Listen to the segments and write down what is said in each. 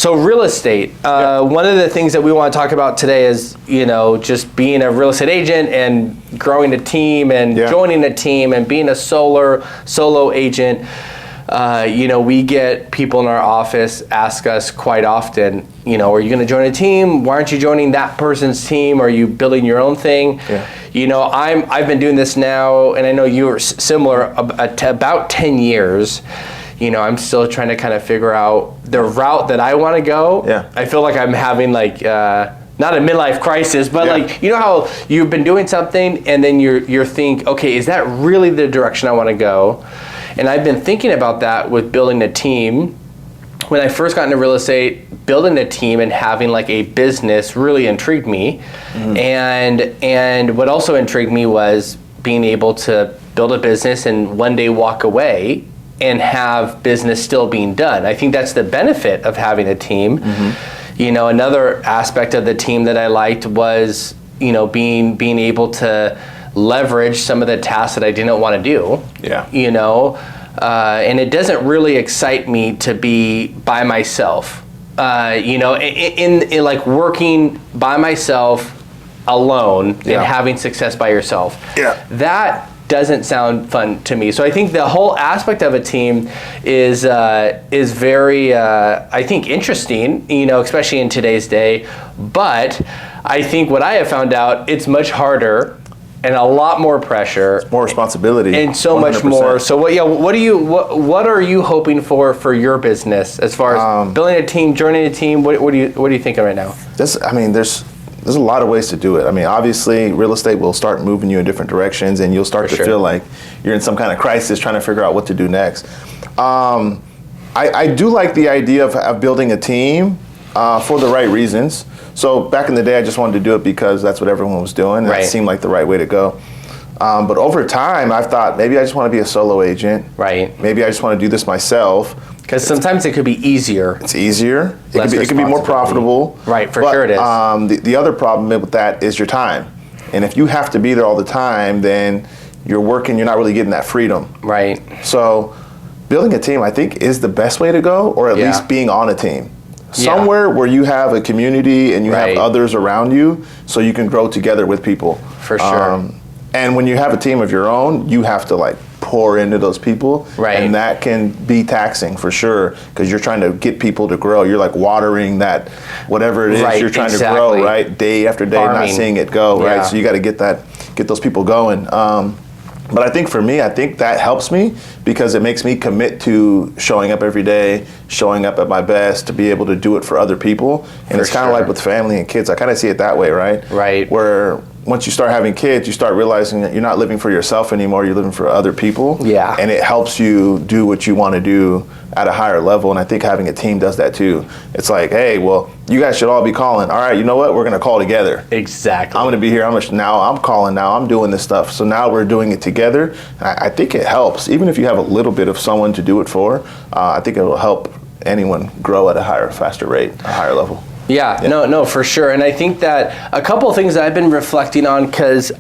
So real estate, one of the things that we want to talk about today is, just being a real estate agent and growing a team and joining a team and being a solo agent. We get people in our office ask us quite often, are you going to join a team? Why aren't you joining that person's team? Are you building your own thing? Yeah. I've been doing this now, and I know you are similar, to about 10 years. I'm still trying to kind of figure out the route that I want to go. Yeah. I feel like I'm having not a midlife crisis, but how you've been doing something and then you're think, okay, is that really the direction I want to go? And I've been thinking about that with building a team. When I first got into real estate, building a team and having a business really intrigued me. Mm-hmm. And what also intrigued me was being able to build a business and one day walk away and have business still being done. I think that's the benefit of having a team. Mm-hmm. Another aspect of the team that I liked was, being able to leverage some of the tasks that I didn't want to do. Yeah. And it doesn't really excite me to be by myself. In working by myself alone and having success by yourself. Yeah. That doesn't sound fun to me. So I think the whole aspect of a team is very, I think, interesting, especially in today's day. But I think what I have found out, it's much harder and a lot more pressure. It's more responsibility. And so 100%. Much more. So what are you hoping for your business as far as building a team, joining a team? What are you thinking right now? There's a lot of ways to do it. Obviously, real estate will start moving you in different directions, and you'll start to feel like you're in some kind of crisis trying to figure out what to do next. I do like the idea of building a team for the right reasons. So back in the day, I just wanted to do it because that's what everyone was doing. And That seemed like the right way to go. But over time, I've thought maybe I just want to be a solo agent. Right. Maybe I just want to do this myself. Because sometimes it could be easier. It's easier. It can be more profitable. Right, for sure it is. The other problem with that is your time. And if you have to be there all the time, then you're working, you're not really getting that freedom. Right. So building a team, I think, is the best way to go, or at least being on a team. Somewhere where you have a community and you have others around you so you can grow together with people. For sure. And when you have a team of your own, you have to pour into those people. Right. And that can be taxing for sure because you're trying to get people to grow. You're watering that, whatever it is you're trying to grow, right? Day after day, not seeing it go, right? So you got to get those people going. But I think for me, that helps me because it makes me commit to showing up every day, showing up at my best to be able to do it for other people. And it's kind of like with family and kids. I kind of see it that way, right? Right. Where once you start having kids, you start realizing that you're not living for yourself anymore. You're living for other people. Yeah. And it helps you do what you want to do at a higher level. And I think having a team does that too. It's like, hey, well, you guys should all be calling. All right, you know what? We're going to call together. Exactly. I'm going to be here. Now I'm calling now. I'm doing this stuff. So now we're doing it together. And I think it helps. Even if you have a little bit of someone to do it for, I think it will help anyone grow at a higher, faster rate, a higher level. Yeah, no, for sure. And I think that a couple of things that I've been reflecting on, because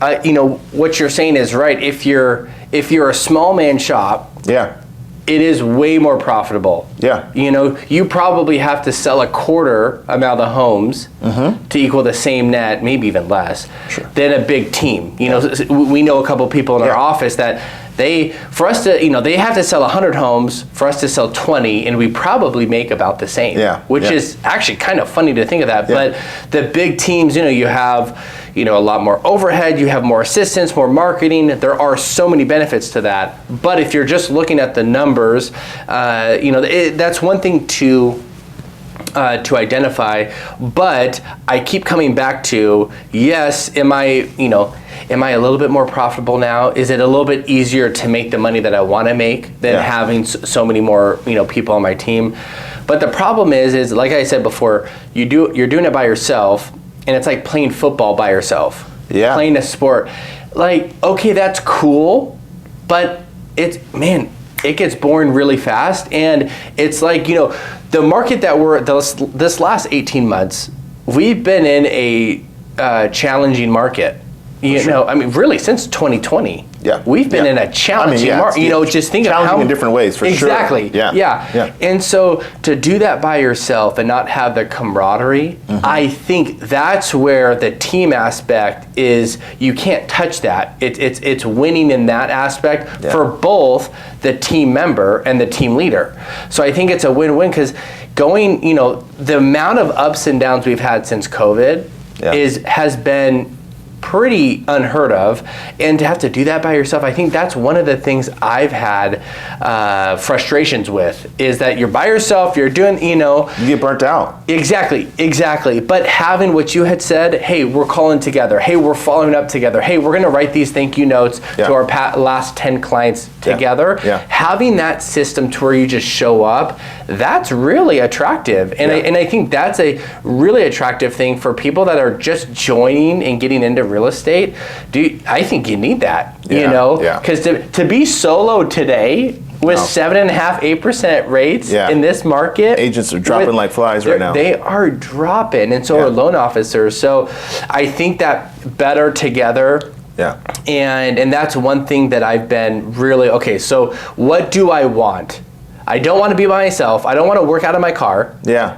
what you're saying is right. If you're a small man shop, it is way more profitable. Yeah. You probably have to sell a quarter amount of homes to equal the same net, maybe even less, than a big team. We know a couple of people in our office that they have to sell 100 homes for us to sell 20, and we probably make about the same. Which is actually kind of funny to think of that. But the big teams, you have a lot more overhead, you have more assistants, more marketing. There are so many benefits to that. But if you're just looking at the numbers, that's one thing to identify. But I keep coming back to, yes, am I a little bit more profitable now? Is it a little bit easier to make the money that I want to make than having so many more people on my team? But the problem is like I said before, you're doing it by yourself. And it's like playing football by yourself. Yeah. Playing a sport. Okay, that's cool, but it gets boring really fast. And it's the market that we're, this last 18 months, we've been in a challenging market. Really since 2020. Yeah. We've been in a challenging market. You know, just think of challenging in different ways, for sure. Exactly. Yeah. And so to do that by yourself and not have the camaraderie, I think that's where the team aspect is. You can't touch that. It's winning in that aspect for both the team member and the team leader. So I think it's a win-win, because going, you know, the amount of ups and downs we've had since COVID has been pretty unheard of, and to have to do that by yourself, I think that's one of the things I've had frustrations with, is that you're by yourself, you're doing, you know, you get burnt out. Exactly. But having what you had said, hey, we're calling together, hey, we're following up together, hey, we're going to write these thank you notes to our last 10 clients together. Having that system to where you just show up, that's really attractive, and I think that's a really attractive thing for people that are just joining and getting into real estate. I think you need that, you know, because to be solo today with 7.5%, 8% rates in this market, agents are dropping like flies right now. They are dropping, and so are loan officers. So I think that better together. And that's one thing that I've been really, okay, so what do I want? I don't want to be by myself. I don't want to work out of my car.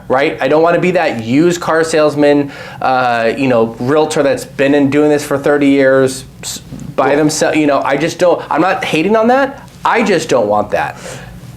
Right? I don't want to be that used car salesman, you know, realtor that's been doing this for 30 years by themselves. You know, I just don't, I'm not hating on that. I just don't want that.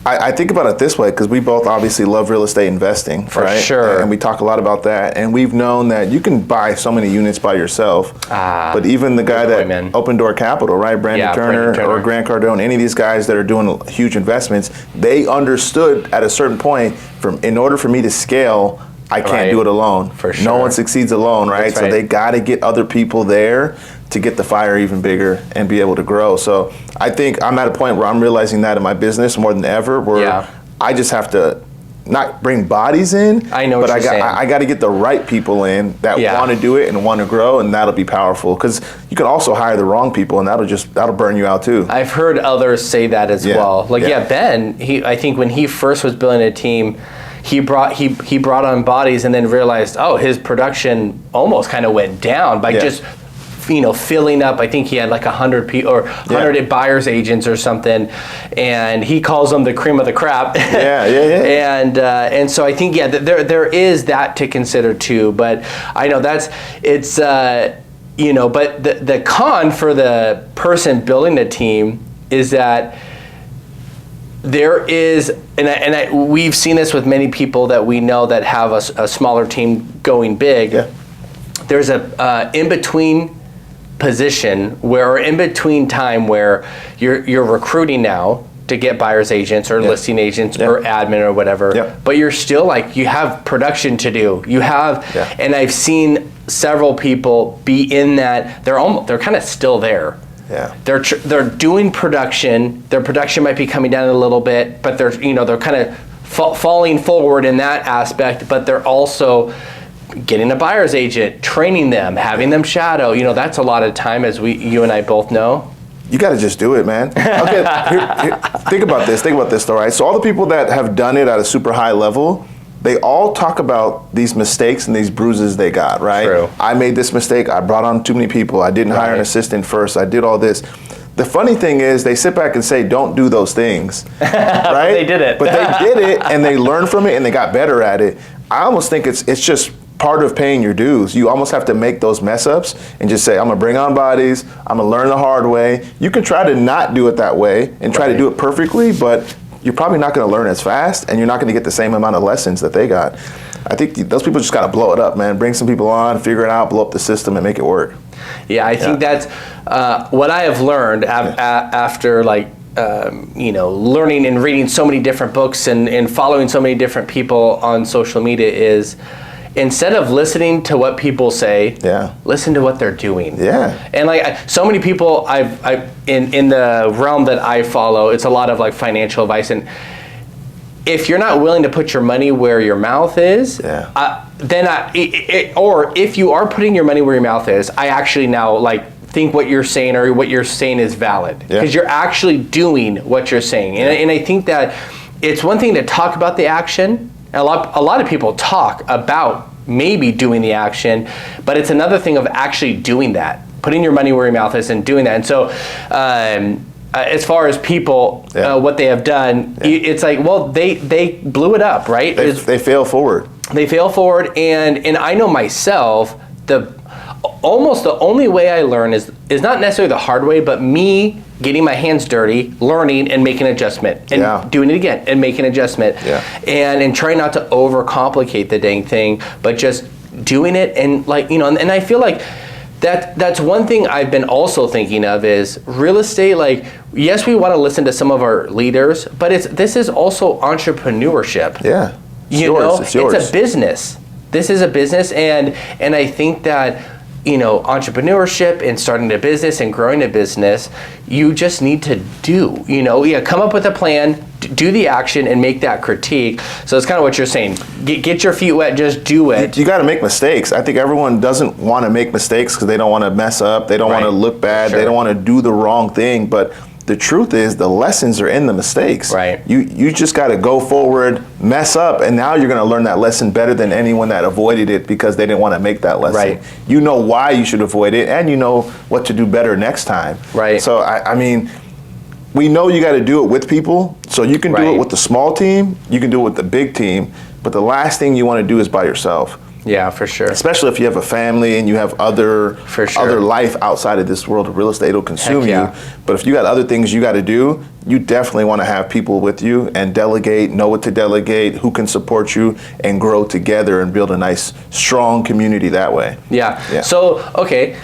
I think about it this way, because we both obviously love real estate investing, for right? sure. And we talk a lot about that. And we've known that you can buy so many units by yourself. But even the guy that Open Door Capital, right? Brandon Turner or Grant Cardone, any of these guys that are doing huge investments, they understood at a certain point, in order for me to scale, I can't do it alone. For sure. No one succeeds alone, right? So they got to get other people there to get the fire even bigger and be able to grow. So I think I'm at a point where I'm realizing that in my business more than ever, where I just have to not bring bodies in, I know, but I got to get the right people in that want to do it and want to grow, and that'll be powerful. Because you can also hire the wrong people, and that'll burn you out too. I've heard others say that as well. Like Ben, I think when he first was building a team, he brought on bodies and then realized, oh, his production almost kind of went down by just, you know, filling up. I think he had like 100 people or 100 buyers agents or something, and he calls them the cream of the crop. And so I think there is that to consider too. But I know it's you know, but the con for the person building the team is that there is, we've seen this with many people that we know that have a smaller team going big. There's a in-between position or in-between time where you're recruiting now to get buyer's agents or listing agents or admin or whatever, but you're still like, you have production to do. You have, and I've seen several people be in that, they're kind of still there. They're doing production. Their production might be coming down a little bit, but they're kind of falling forward in that aspect. But they're also getting a buyer's agent, training them, having them shadow. You know, that's a lot of time, as you and I both know. You got to just do it, man. Okay, think about this though, right? So all the people that have done it at a super high level, they all talk about these mistakes and these bruises they got, right? True. I made this mistake. I brought on too many people. I didn't hire an assistant first. I did all this. The funny thing is, they sit back and say, don't do those things, right? They did it. But they did it, and they learned from it, and they got better at it. I almost think it's just part of paying your dues. You almost have to make those mess ups and just say, I'm gonna bring on bodies. I'm gonna learn the hard way. You can try to not do it that way and try to do it perfectly, but you're probably not going to learn as fast, and you're not going to get the same amount of lessons that they got. I think those people just got to blow it up, man. Bring some people on, figure it out, blow up the system, and make it work. Yeah, I think that's what I have learned after, like, you know, learning and reading so many different books and following so many different people on social media is, instead of listening to what people say, listen to what they're doing. And like so many people I've in the realm that I follow, it's a lot of like financial advice, and if you're not willing to put your money where your mouth is, or if you are putting your money where your mouth is, I actually now like think what you're saying is valid, because you're actually doing what you're saying. And I think that it's one thing to talk about the action. A lot of people talk about maybe doing the action, but it's another thing of actually doing that. putting your money where your mouth is and doing that. And so as far as people, what they have done, it's like, well, they blew it up, right? They fail forward. They fail forward, and I know myself, almost the only way I learn is not necessarily the hard way, but me getting my hands dirty, learning and making an adjustment, and doing it again and making an adjustment, and trying not to overcomplicate the dang thing, but just doing it. And like, and I feel like that's one thing I've been also thinking of is real estate. Like, yes, we want to listen to some of our leaders, but this is also entrepreneurship. Yeah, it's a business. This is a business, and I think that entrepreneurship and starting a business and growing a business, you just need to come up with a plan, do the action, and make that critique. So it's kind of what you're saying. Get your feet wet, just do it. You got to make mistakes. I think everyone doesn't want to make mistakes because they don't want to mess up. They don't want to look bad. They don't want to do the wrong thing. But the truth is the lessons are in the mistakes. Right. You just got to go forward, mess up, and now you're going to learn that lesson better than anyone that avoided it because they didn't want to make that lesson. Right. You know why you should avoid it, and you know what to do better next time. Right. So, I mean, we know you got to do it with people. So you can do it with the small team, you can do it with the big team, but the last thing you want to do is by yourself. Yeah, for sure. Especially if you have a family and you have other life outside of this world of real estate will consume you. But if you got other things you got to do, you definitely want to have people with you and delegate, know what to delegate, who can support you, and grow together and build a nice, strong community that way. Yeah. So, okay.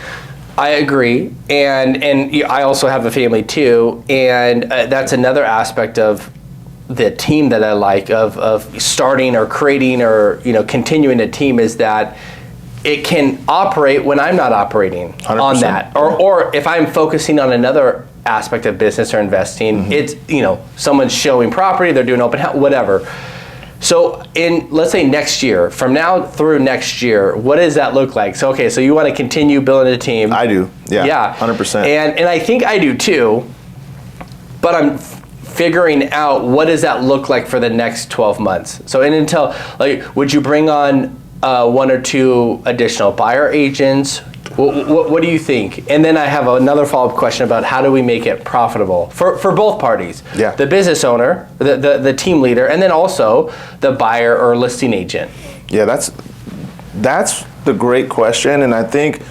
I agree, and I also have a family too, and that's another aspect of the team that I like of starting or creating or continuing a team is that it can operate when I'm not operating 100%. On that, or if I'm focusing on another aspect of business or investing, it's someone's showing property, they're doing open house, whatever. So let's say next year, from now through next year, what does that look like? So so you want to continue building a team? I do, yeah, 100%. And I think I do too, but I'm figuring out what does that look like for the next 12 months. So until, would you bring on 1 or 2 additional buyer agents? What do you think? And then I have another follow-up question about how do we make it profitable for both parties? Yeah. The business owner, the team leader, and then also the buyer or listing agent. Yeah, that's the great question, and I think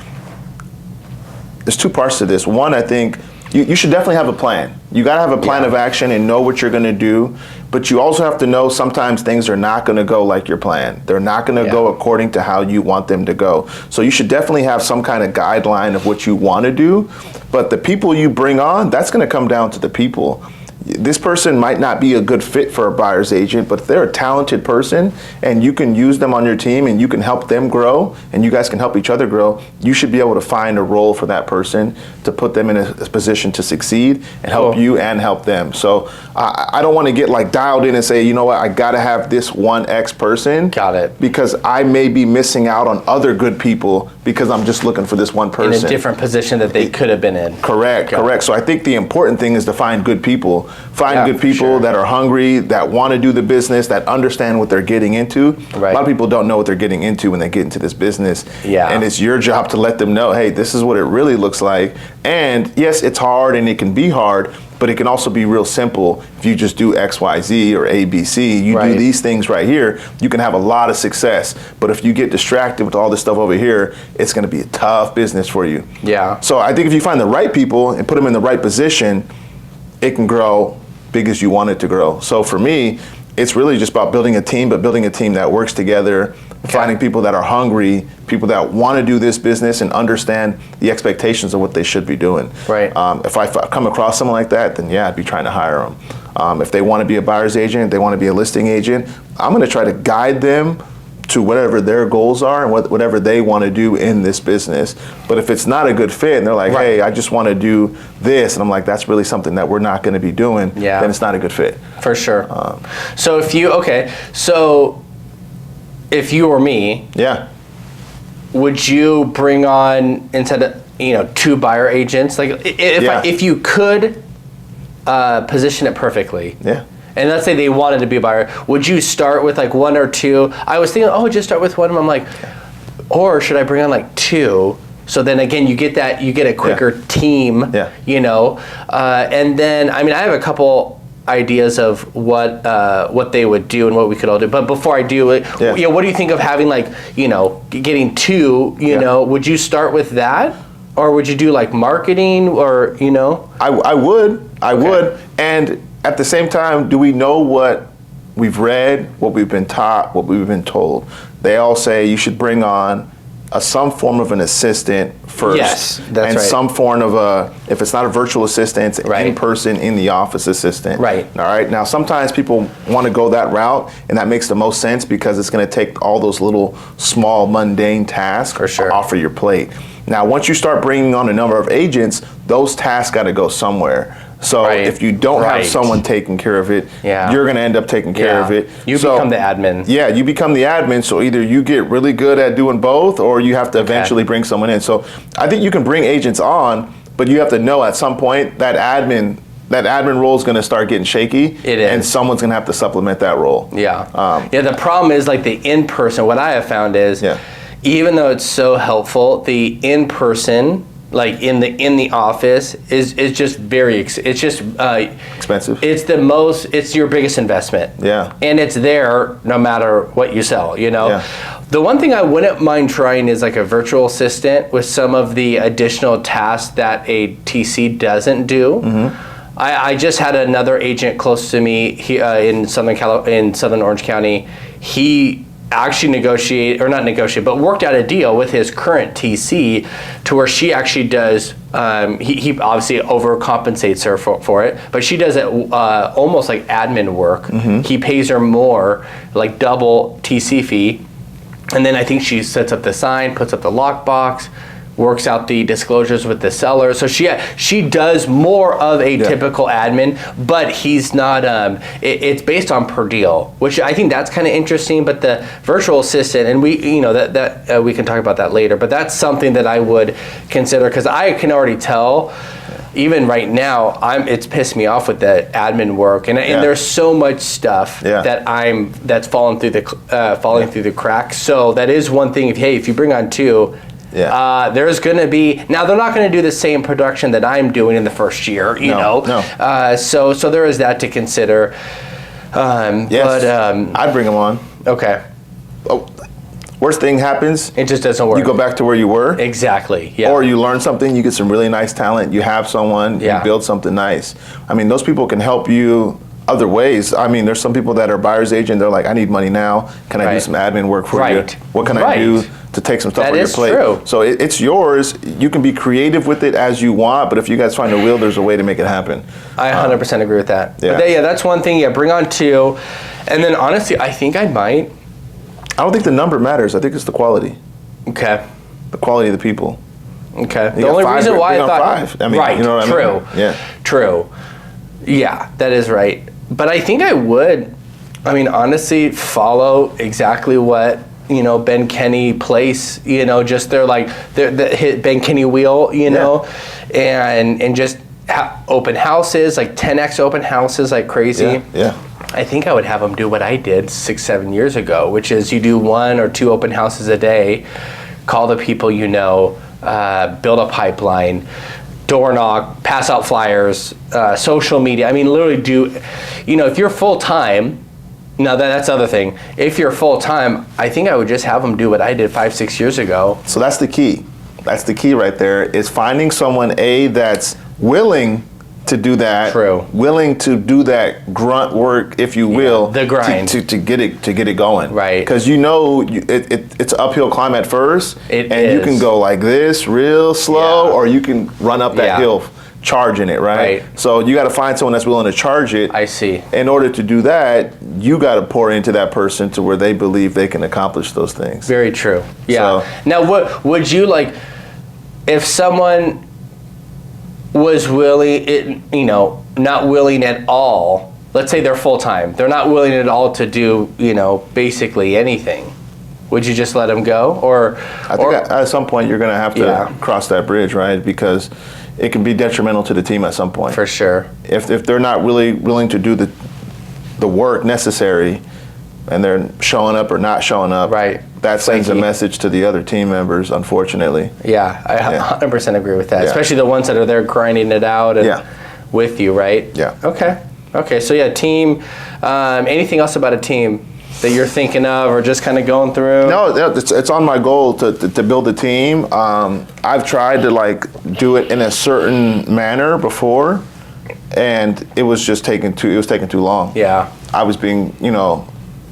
there's 2 parts to this. One, I think you should definitely have a plan. You got to have a plan of action and know what you're going to do, but you also have to know sometimes things are not going to go like your plan. They're not going to go according to how you want them to go. So you should definitely have some kind of guideline of what you want to do, but the people you bring on, that's going to come down to the people. This person might not be a good fit for a buyer's agent, but if they're a talented person and you can use them on your team and you can help them grow and you guys can help each other grow, you should be able to find a role for that person to put them in a position to succeed and help you and help them. So I don't want to get dialed in and say, you know what, I got to have this one X person. Got it. Because I may be missing out on other good people because I'm just looking for this one person. In a different position that they could have been in. Correct. So I think the important thing is to find good people. Find good people that are hungry, that want to do the business, that understand what they're getting into. Right. A lot of people don't know what they're getting into when they get into this business. Yeah. And it's your job to let them know, hey, this is what it really looks like. And yes, it's hard and it can be hard, but it can also be real simple. If you just do X, Y, Z or A, B, C, you do these things right here, you can have a lot of success. But if you get distracted with all this stuff over here, it's going to be a tough business for you. Yeah. So I think if you find the right people and put them in the right position, it can grow big as you want it to grow. So for me, it's really just about building a team, but building a team that works together, finding people that are hungry, people that want to do this business and understand the expectations of what they should be doing. Right. If I come across someone like that, then I'd be trying to hire them. If they want to be a buyer's agent, they want to be a listing agent, I'm going to try to guide them to whatever their goals are and whatever they want to do in this business. But if it's not a good fit and they're like, hey, I just want to do this, and I'm like, that's really something that we're not going to be doing, then it's not a good fit. For sure. So if you were me, would you bring on, instead of 2 buyer agents, if you could position it perfectly? Yeah. And let's say they wanted to be a buyer, would you start with 1 or 2? I was thinking, just start with 1. And I'm like, or should I bring on 2 So then again, you get a quicker team, you know, and then, I mean, I have a couple ideas of what they would do and what we could all do. But before I do it, you know, what do you think of having, like, you know, getting two, you know, would you start with that? Or would you do like marketing, or, you know? I would. And at the same time, do we know what we've read, what we've been taught, what we've been told? They all say you should bring on some form of an assistant first. Yes, that's and right. some form of if it's not a virtual assistant, it's in person, in the office assistant. Right. All right. Now, sometimes people want to go that route, and that makes the most sense because it's going to take all those little, small, mundane tasks off of your plate. Now, once you start bringing on a number of agents, those tasks got to go somewhere. So if you don't have someone taking care of it, you're going to end up taking care of it. You become the admin. Yeah, you become the admin. So either you get really good at doing both, or you have to eventually bring someone in. So I think you can bring agents on, but you have to know at some point that admin role is going to start getting shaky. It is. And someone's going to have to supplement that role. Yeah. The problem is, like, the in-person, what I have found is, even though it's so helpful, the in-person, like in the office, is just very expensive. It's your biggest investment. Yeah. And it's there no matter what you sell, you know. Yeah. The one thing I wouldn't mind trying is like a virtual assistant with some of the additional tasks that a TC doesn't do. Mm-hmm. I just had another agent close to me in Southern Orange County. He actually but worked out a deal with his current TC to where she actually does, he obviously overcompensates her for it, but she does it almost like admin work. Mm-hmm. He pays her more, like double TC fee, and then I think she sets up the sign, puts up the lockbox, works out the disclosures with the seller. So she does more of a typical admin, but he's not, it's based on per deal, which I think that's kind of interesting. But the virtual assistant, and we, you know, that we can talk about that later, but that's something that I would consider, because I can already tell, even right now, it's pissed me off with the admin work, and there's so much stuff that's falling through the cracks. So that is one thing. If you bring on two, there's going to be, now they're not going to do the same production that I'm doing in the first year, you know. So there is that to consider. But I'd bring them on. Okay. Oh, worst thing happens, it just doesn't work. You go back to where you were. Exactly. Yeah. Or you learn something, you get some really nice talent, you have someone, you build something nice. I mean, those people can help you other ways. I mean, there's some people that are buyer's agent, they're like, I need money now. Can I do some admin work for you? What can I do to take some stuff on your plate? True. So it's yours. You can be creative with it as you want, but if you guys find a wheel, there's a way to make it happen. I 100% agree with that. Yeah. But that's one thing. Bring on two. And then honestly, I think I might. I don't think the number matters. I think it's the quality. Okay. The quality of the people. Okay. The only reason why I thought, 5. I mean, you know what I mean? Yeah. True. Yeah, that is right. But I think I would, honestly, follow exactly what, Ben Kenny Place, just the Ben Kenny wheel, know, and just open houses, like 10x open houses like crazy. Yeah. I think I would have them do what I did 6-7 years ago, which is you do 1 or 2 open houses a day, call the people build a pipeline, door knock, pass out flyers, social media. Literally if you're full time, now that's the other thing. If you're full time, I think I would just have them do what I did 5-6 years ago. So that's the key. That's the key right there, is finding someone that's willing to do that. True. Willing to do that grunt work, if you will. The grind. To get it going. Right. Because it's an uphill climb at first. You can go like this real slow, or you can run up that hill charging it, right? So you got to find someone that's willing to charge it. I see. In order to do that, you got to pour into that person to where they believe they can accomplish those things. Very true. Yeah. So, now, what would you like if someone was willing, not willing at all? Let's say they're full time. They're not willing at all to do, basically anything. Would you just let them go, or? I think at some point you're going to have to cross that bridge, right? Because it can be detrimental to the team at some point. For sure. If they're not really willing to do the work necessary, and they're showing up or not showing up, right? that sends a message to the other team members, unfortunately. Yeah, I 100% agree with that, especially the ones that are there grinding it out and with you, right? Yeah. Okay, so yeah, team. Anything else about a team that you're thinking of or just kind of going through? No, it's on my goal to build a team. I've tried to like do it in a certain manner before, and it was just taking too long. Yeah. I was being,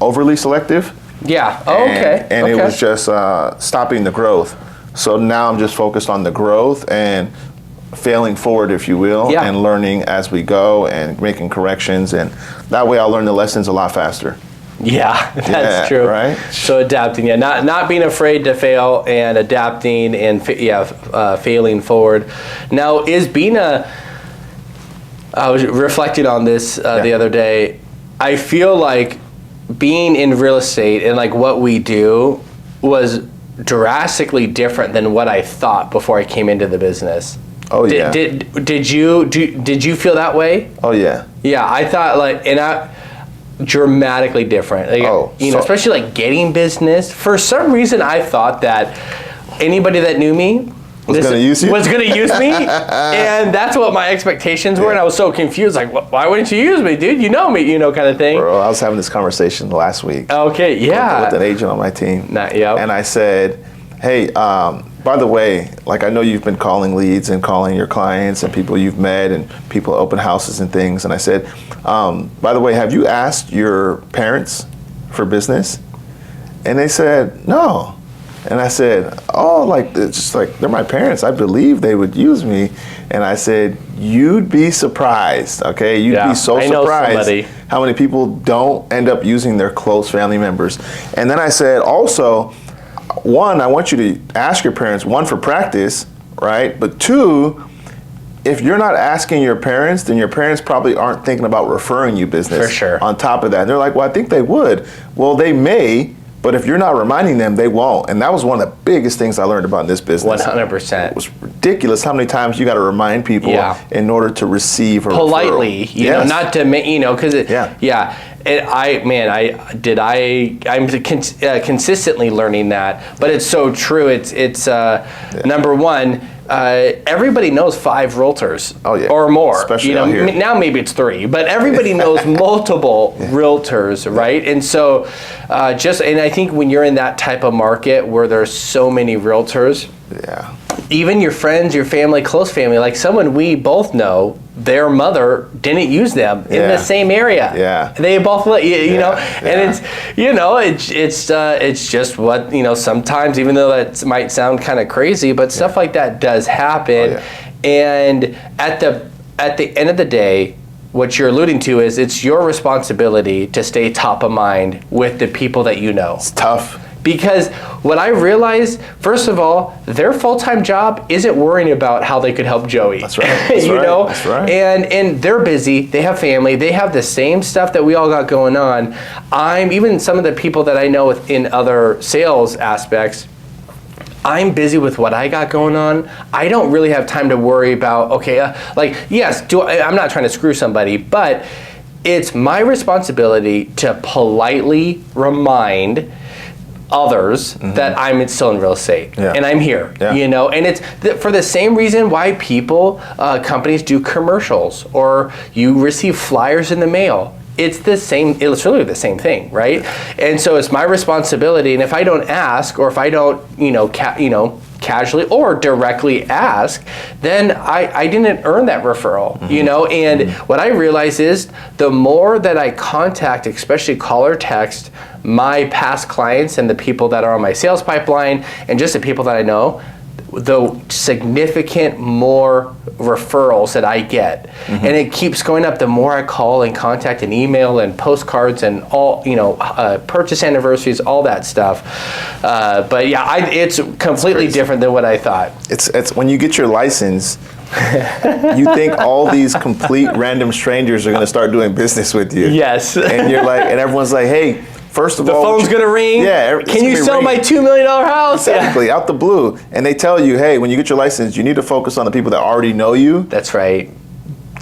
overly selective. Yeah. Oh, okay. And it was just stopping the growth. So now I'm just focused on the growth and failing forward, if you will, and learning as we go and making corrections. And that way I'll learn the lessons a lot faster. Yeah, that's true. Right? So adapting, not being afraid to fail and adapting and failing forward. Now, I was reflecting on this the other day. I feel like being in real estate and like what we do was drastically different than what I thought before I came into the business. Oh yeah. Did you feel that way? Oh yeah. Yeah, I thought dramatically different. Especially like getting business. For some reason, I thought that anybody that knew me was going to use me, and that's what my expectations were. And I was so confused. Like, why wouldn't you use me, dude? You know me, kind of thing. Bro, I was having this conversation last week. Okay, yeah. With an agent on my team. Yep. And I said, hey, by the way, like I know you've been calling leads and calling your clients and people you've met and people open houses and things. And I said, by the way, have you asked your parents for business? And they said, no. And I said, it's just like, they're my parents. I believe they would use me. And I said, you'd be surprised, okay? You'd be so surprised how many people don't end up using their close family members. And then I said, also, one, I want you to ask your parents, one, for practice, right? But two, if you're not asking your parents, then your parents probably aren't thinking about referring you business. For sure. On top of that. And they're like, well, I think they would. Well, they may, but if you're not reminding them, they won't. And that was one of the biggest things I learned about this business. 100%. It was ridiculous how many times you got to remind people in order to receive a politely, referral. not to, because I'm consistently learning that, but it's so true. It's number one. Everybody knows 5 realtors or more. Especially out here. Now maybe it's 3, but everybody knows multiple realtors, right? And so and I think when you're in that type of market where there's so many realtors, even your friends, your family, close family, like someone we both know, their mother didn't use them in the same area. Yeah. They both, and it's just what, sometimes, even though that might sound kind of crazy, but stuff like that does happen. And at the end of the day, what you're alluding to is it's your responsibility to stay top of mind with the people that you know. It's tough. Because what I realized, first of all, their full-time job isn't worrying about how they could help Joey. That's right. That's right. And they're busy. They have family. They have the same stuff that we all got going on. Even some of the people that I know in other sales aspects, I'm busy with what I got going on. I don't really have time to worry about, I'm not trying to screw somebody, but it's my responsibility to politely remind others that I'm still in real estate and I'm here, and it's for the same reason why companies do commercials or you receive flyers in the mail. It's really the same thing, right? And so it's my responsibility, and if I don't ask, or if I don't, casually or directly ask, then I didn't earn that referral, and what I realize is the more that I contact, especially call or text, my past clients and the people that are on my sales pipeline and just the people that I know, the significant more referrals that I get. And it keeps going up the more I call and contact and email and postcards and all, purchase anniversaries, all that stuff. But it's completely different than what I thought. It's when you get your license, you think all these complete random strangers are going to start doing business with you. Yes. And you're like, and everyone's like, hey, first of all, the phone's gonna ring. Yeah. Can you sell my $2 million house? Exactly, out the blue. And they tell you, hey, when you get your license, you need to focus on the people that already know you. That's right.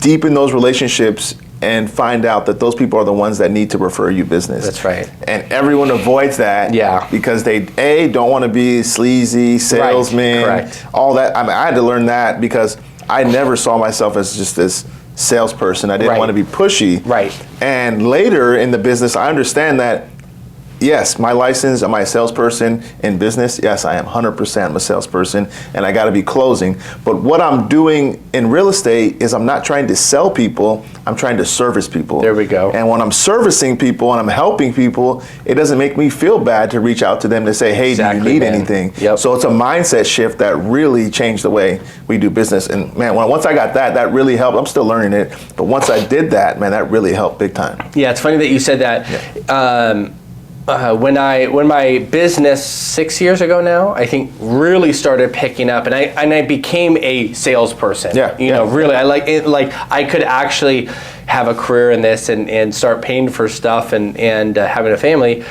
Deepen those relationships and find out that those people are the ones that need to refer you business. That's right. And everyone avoids that because they, don't want to be sleazy, salesmen, Correct. all that. I mean, I had to learn that because I never saw myself as just this salesperson. I didn't want to be pushy. Right. And later in the business, I understand that, yes, my license, am I a salesperson in business? Yes, I am 100% I'm a salesperson, and I got to be closing. But what I'm doing in real estate is I'm not trying to sell people, I'm trying to service people. There we go. And when I'm servicing people and I'm helping people, it doesn't make me feel bad to reach out to them to say, hey, do you need anything? Yep. So it's a mindset shift that really changed the way we do business. And man, once I got that, that really helped. I'm still learning it, but once I did that, man, that really helped big time. Yeah, it's funny that you said that. Yeah. When my business 6 years ago now, I think really started picking up, and I became a salesperson. Really, I like it. Like I could actually have a career in this and start paying for stuff and having a family.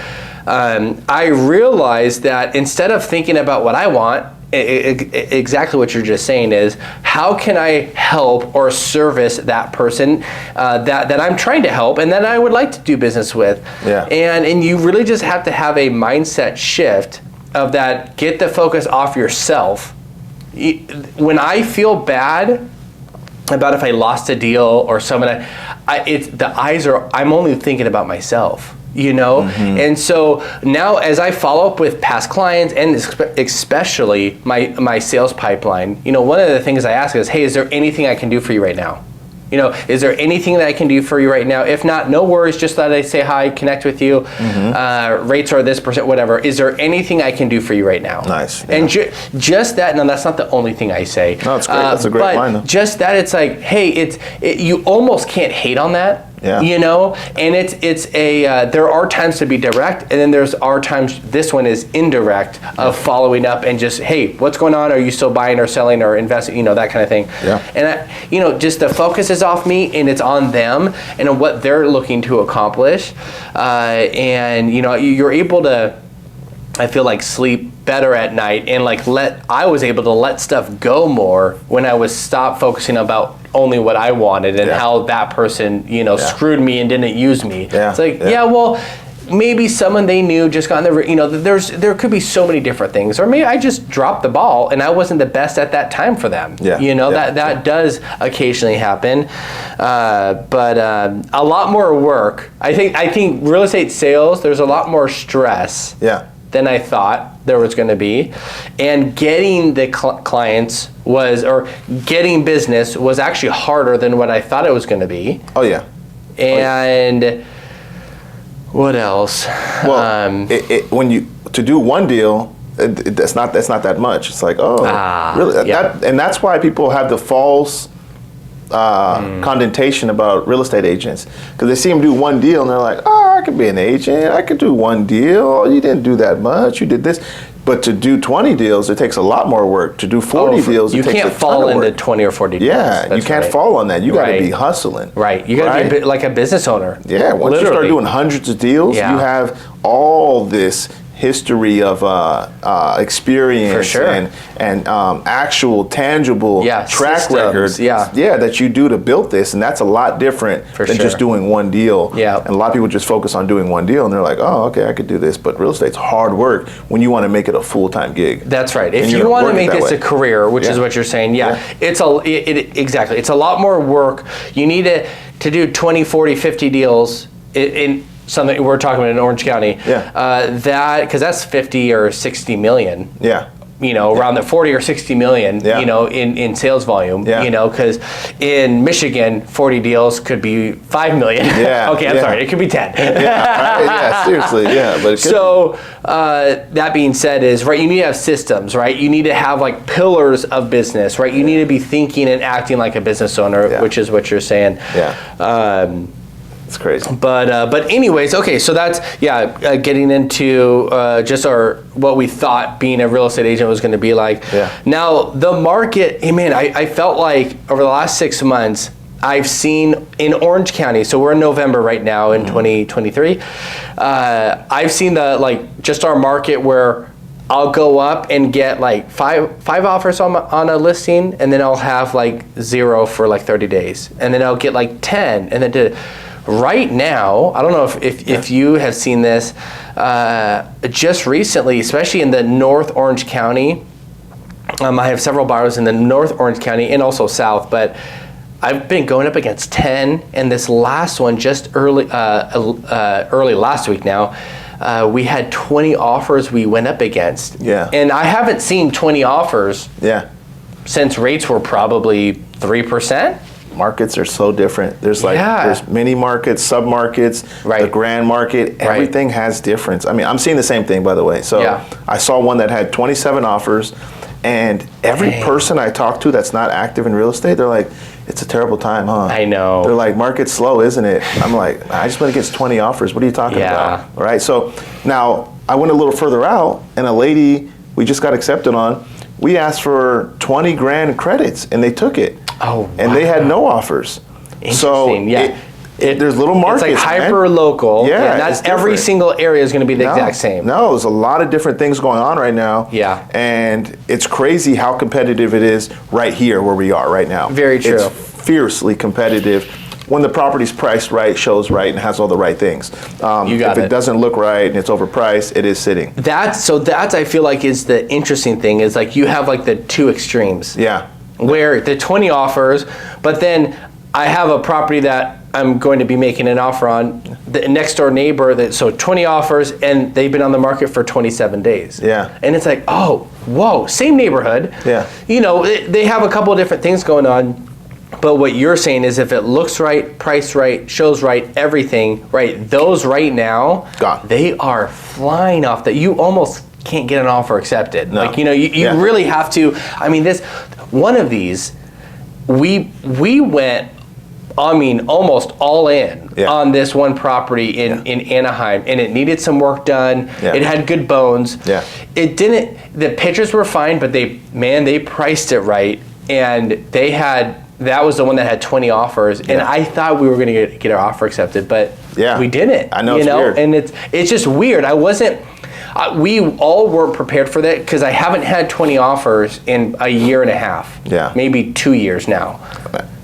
I realized that instead of thinking about what I want, exactly what you're just saying is, how can I help or service that person that I'm trying to help and that I would like to do business with? Yeah. And you really just have to have a mindset shift of that, get the focus off yourself. When I feel bad about if I lost a deal or someone, I'm only thinking about myself. And so now as I follow up with past clients and especially my sales pipeline, one of the things I ask is, hey, is there anything I can do for you right now? Is there anything that I can do for you right now? If not, no worries, just that I say hi, connect with you. Rates are this %, whatever. Is there anything I can do for you right now? Nice. Yeah. And just that, no, that's not the only thing I say. No, that's great. That's a great line, though. Just that, it's like, hey, you almost can't hate on that. Yeah. And there are times to be direct, and then there's times, this one is indirect, of following up and just, hey, what's going on? Are you still buying or selling or investing? That kind of thing. Yeah. And just the focus is off me and it's on them and on what they're looking to accomplish. And you're able to, I feel like, sleep better at night, and I was able to let stuff go more when I was stopped focusing about only what I wanted and how that person, screwed me and didn't use me. Yeah. It's like, well, maybe someone they knew just got in the, there could be so many different things, or maybe I just dropped the ball and I wasn't the best at that time for them. That does occasionally happen. But a lot more work. I think real estate sales, there's a lot more stress. Than I thought there was going to be, and getting the clients getting business was actually harder than what I thought it was going to be. Oh yeah. And what else? Well, to do one deal, that's not that much. It's like, really? And that's why people have the false connotation about real estate agents, because they see them do one deal and they're like, I could be an agent, I could do one deal. Oh, you didn't do that much, you did this. But to do 20 deals, it takes a lot more work. To do 40 deals, it takes a ton of work. You can't fall into 20 or 40 deals. Yeah, you can't fall on that. You got to be hustling. Right, you got to be like a business owner. Yeah, once you start doing hundreds of deals, you have all this history of experience and actual tangible track record that you do to build this, and that's a lot different than just doing one deal. And a lot of people just focus on doing one deal and they're like, oh, okay, I could do this. But real estate's hard work when you want to make it a full-time gig. That's right. If you want to make this a career, which is what you're saying, exactly. It's a lot more work. You need to do 20, 40, 50 deals in something we're talking about in Orange County. Because that's 50 or 60 million. Around the 40 or 60 million, in sales volume, because in Michigan, 40 deals could be 5 million. Okay, I'm sorry, it could be 10. Seriously, but it could that being said is, you need to have systems, you need to have like pillars of business, you need to be thinking and acting like a business owner, which is what you're saying. It's crazy. But anyways, okay, so that's, getting into just what we thought being a real estate agent was going to be like. Now, the market, I felt like over the last 6 months, I've seen in Orange County, so we're in November right now in 2023, I've seen just our market where I'll go up and get like five offers on a listing, and then I'll have like 0 for like 30 days, and then I'll get like 10, and then right now, I don't know if you have seen this, just recently, especially in the North Orange County. I have several buyers in the North Orange County and also South, but I've been going up against 10, and this last one just early last week now, we had 20 offers we went up against. Yeah. And I haven't seen 20 offers since rates were probably 3%. Markets are so different. There's there's mini markets, sub markets, the grand market. Everything has difference. I mean, I'm seeing the same thing, by the way. So I saw one that had 27 offers, and every person I talk to that's not active in real estate, they're like, it's a terrible time, huh? I know. They're like, market's slow, isn't it? I'm like, I just went against 20 offers. What are you talking about? All right. So now I went a little further out, and a lady we just got accepted on, we asked for 20 grand credits, and they took it. Oh, wow. And they had no offers. Interesting. So there's little markets. It's like hyper local. Yeah, not every single area is going to be the exact same. No, there's a lot of different things going on right now. Yeah. And it's crazy how competitive it is right here where we are right now. Very true. It's fiercely competitive when the property's priced right, shows right, and has all the right things. If it doesn't look right and it's overpriced, it is sitting. That's I feel like is the interesting thing is like you have like the two extremes. Yeah. Where the 20 offers, but then I have a property that I'm going to be making an offer on, the next door neighbor, so 20 offers, and they've been on the market for 27 days. Yeah. And it's like, oh, whoa, same neighborhood. Yeah. You know, they have a couple of different things going on, but what you're saying is if it looks right, priced right, shows right, everything, right, those right now, they are flying off that you almost can't get an offer accepted. No. Like, you know, you really have to, I mean, one of these, we went, I mean, almost all in on this one property in Anaheim, and it needed some work done. Yeah. It had good bones. Yeah. It didn't, the pictures were fine, but they priced it right, and that was the one that had 20 offers, and I thought we were going to get our offer accepted, but we didn't. I know, it's weird. And it's just weird. We all weren't prepared for that because I haven't had 20 offers in a year and a half. Yeah. Maybe 2 years now.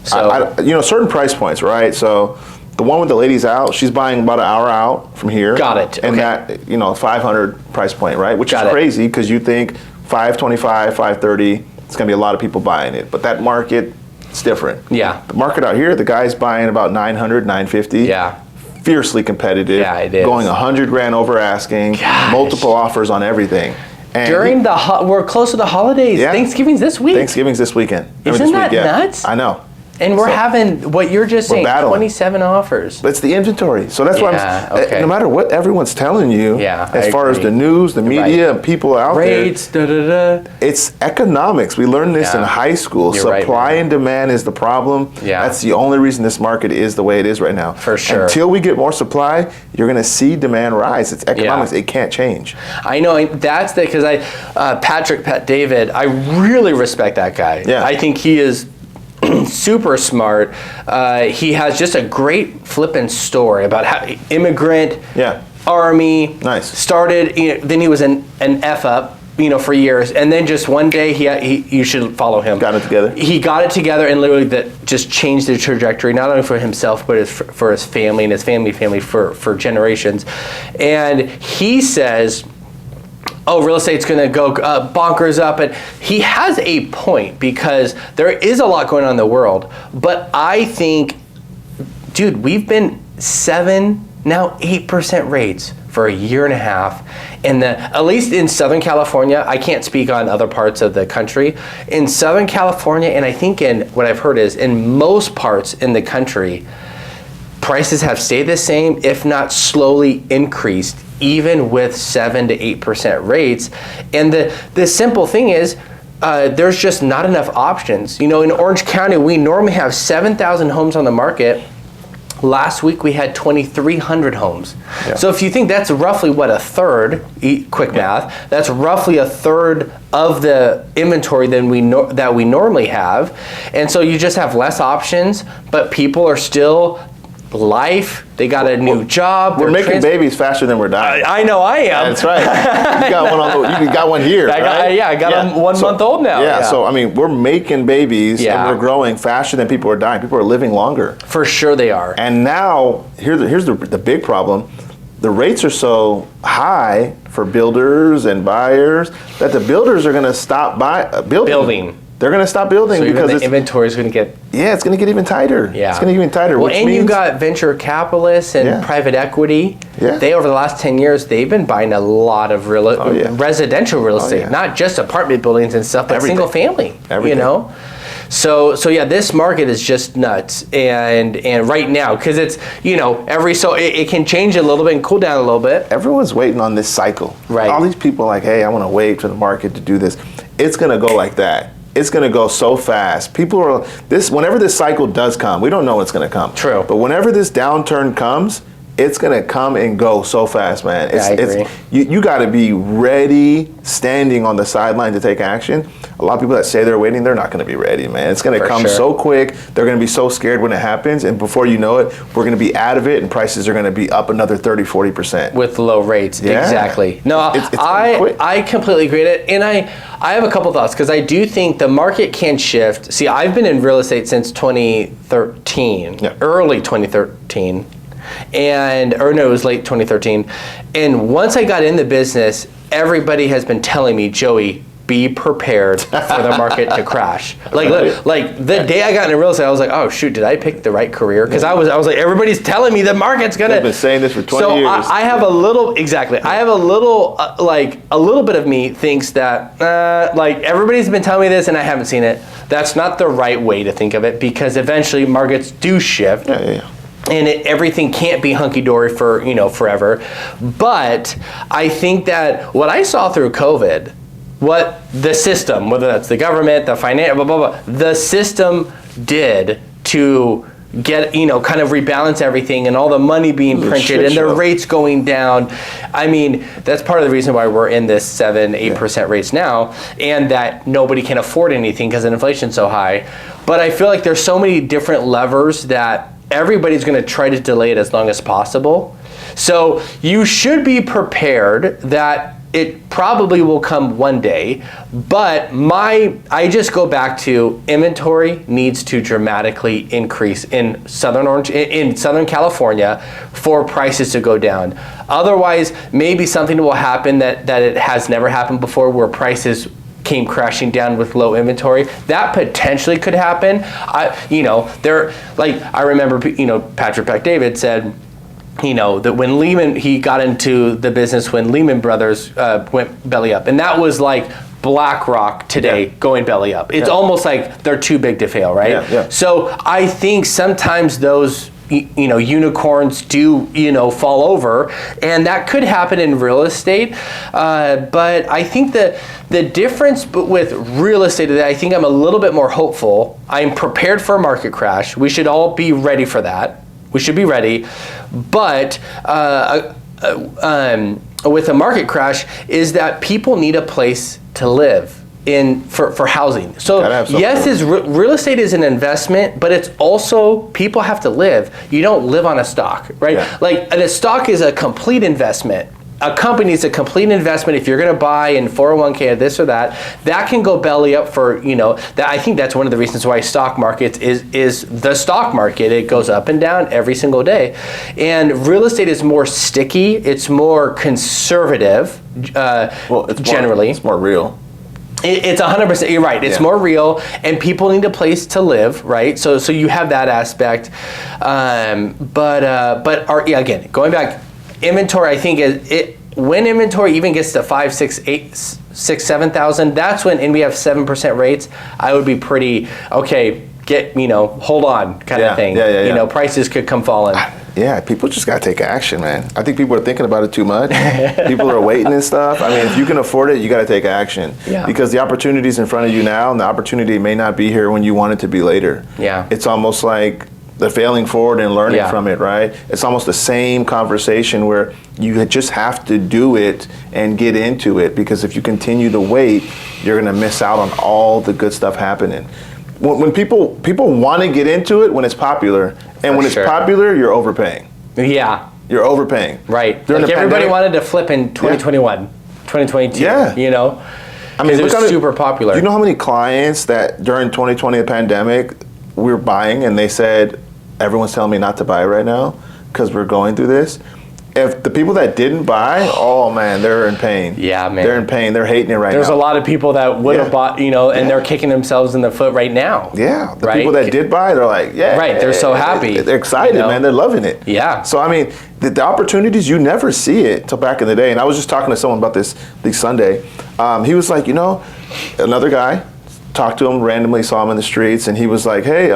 So certain price points, right? So the one with the ladies out, she's buying about an hour out from here. Got it. And that, 500 price point, right? Which is crazy because you think 525, 530, it's going to be a lot of people buying it. But that market, it's different. Yeah. The market out here, the guy's buying about 900, 950. Yeah. Fiercely competitive. Yeah, it is. Going 100 grand over asking. Gosh. Multiple offers on everything. And we're close to the holidays. Yeah. Thanksgiving's this week. Thanksgiving's this weekend. Isn't that nuts? I know. And we're having what you're just saying, battling. 27 offers. But it's the inventory. So that's why no matter what everyone's telling you, as far as the news, the media, and people out rates, there, it's economics. We learned this in high school. Supply and demand is the problem. Yeah. That's the only reason this market is the way it is right now. For sure. Until we get more supply, you're going to see demand rise. It's economics. It can't change. I know. That's because Pat David, I really respect that guy. Yeah. I think he is super smart. He has just a great flippin' story about how immigrant, Army, started. Then he was an F up, for years, and then just one day he you should follow him. Got it together. He got it together, and literally that just changed the trajectory, not only for himself but for his family and his family for generations. And he says, real estate's going to go bonkers up. And he has a point because there is a lot going on in the world. But I think, dude, we've been 8% rates for a year and a half. And at least in Southern California, I can't speak on other parts of the country. In Southern California, and I think in what I've heard is in most parts in the country, prices have stayed the same, if not slowly increased, even with 7 to 8% rates. And the simple thing is, there's just not enough options. In Orange County, we normally have 7,000 homes on the market. Last week we had 2,300 homes. Yeah. So if you think that's roughly a third, quick math, that's roughly a third of the inventory that we normally have. And so you just have less options, but people are still life. They got a new job. We're making babies faster than we're dying. I know I am. That's right. You got one here. I got them 1 month old now. Yeah, so I mean, we're making babies and we're growing faster than people are dying. People are living longer. For sure they are. And now, here's the big problem. The rates are so high for builders and buyers that the builders are going to stop building. They're going to stop building because the inventory is going to get... Yeah, it's going to get even tighter. Yeah. It's going to get even tighter. Well, and you got venture capitalists and private equity. Yeah. They, over the last 10 years, they've been buying a lot of residential real estate, not just apartment buildings and stuff, but single family, you know? So yeah, this market is just nuts. And right now, because it's, you know, it can change a little bit and cool down a little bit. Everyone's waiting on this cycle. Right. All these people are like, hey, I want to wait for the market to do this. It's going to go like that. It's going to go so fast. Whenever this cycle does come, we don't know when it's going to come. True. But whenever this downturn comes, it's going to come and go so fast, man. I agree. You got to be ready, standing on the sideline to take action. A lot of people that say they're waiting, they're not going to be ready, man. It's going to come so quick. They're going to be so scared when it happens. And before you know it, we're going to be out of it and prices are going to be up another 30, 40%. With low rates, exactly. No, I completely agree with it. And I have a couple thoughts because I do think the market can shift. See, I've been in real estate since 2013, early 2013. It was late 2013. And once I got in the business, everybody has been telling me, Joey, be prepared for the market to crash. Like the day I got into real estate, I was like, oh shoot, did I pick the right career? Because I was like, everybody's telling me the market's gonna. I've been saying this for 20 years. So I have a little, I have a little, a little bit of me thinks that, everybody's been telling me this and I haven't seen it. That's not the right way to think of it because eventually markets do shift. And everything can't be hunky-dory for, forever. But I think that what I saw through COVID, what the system, whether that's the government, the finance, the system did to get, kind of rebalance everything and all the money being printed and the rates going down. I mean, that's part of the reason why we're in this 7-8% rates now, and that nobody can afford anything because inflation's so high. But I feel like there's so many different levers that everybody's going to try to delay it as long as possible. So you should be prepared that it probably will come one day, but I just go back to inventory needs to dramatically increase in Southern California for prices to go down. Otherwise, maybe something will happen that it has never happened before where prices came crashing down with low inventory. That potentially could happen. I remember, Patrick Bet-David said, that when he got into the business when Lehman Brothers went belly up, and that was like BlackRock today going belly up. It's almost like they're too big to fail, right? So I think sometimes those unicorns do, fall over, and that could happen in real estate. But I think the difference with real estate today, I think I'm a little bit more hopeful. I'm prepared for a market crash. We should all be ready for that. We should be ready. But with a market crash is that people need a place to live in for housing. So yes, real estate is an investment, but it's also people have to live. You don't live on a stock, right? And a stock is a complete investment. A company is a complete investment. If you're going to buy in 401k or this or that can go belly up for, that. I think that's one of the reasons why stock markets is the stock market. It goes up and down every single day. And real estate is more sticky. It's more conservative, generally. It's more real. It's 100%. You're right. It's more real, and people need a place to live, right? So you have that aspect. Again, going back, inventory. I think when inventory even gets to 5, 6, 8, 6, 7,000, that's when, and we have 7% rates. I would be pretty okay. Hold on, kind of thing. Prices could come falling. Yeah, people just got to take action, man. I think people are thinking about it too much. People are waiting and stuff. I mean, if you can afford it, you got to take action. Because the opportunity's in front of you now, and the opportunity may not be here when you want it to be later. It's almost like the failing forward and learning from it, right? It's almost the same conversation where you just have to do it and get into it, because if you continue to wait, you're going to miss out on all the good stuff happening. when people want to get into it when it's popular, and when it's popular, you're overpaying. Yeah. You're overpaying. Right. Like everybody wanted to flip in 2021, 2022. Yeah. You know? I mean, it was super popular. Do you know how many clients that during 2020, the pandemic, we were buying and they said, everyone's telling me not to buy right now because we're going through this? If the people that didn't buy, oh man, they're in pain. Yeah, man. They're in pain. They're hating it right now. There's a lot of people that would have bought, you know, and they're kicking themselves in the foot right now. Yeah. The people that did buy, they're like, yeah. Right. They're so happy. They're excited, man. They're loving it. Yeah. So, I mean, the opportunities, you never see it till back in the day. And I was just talking to someone about this Sunday. He was like, you know, another guy, talked to him randomly, saw him in the streets, and he was like, hey,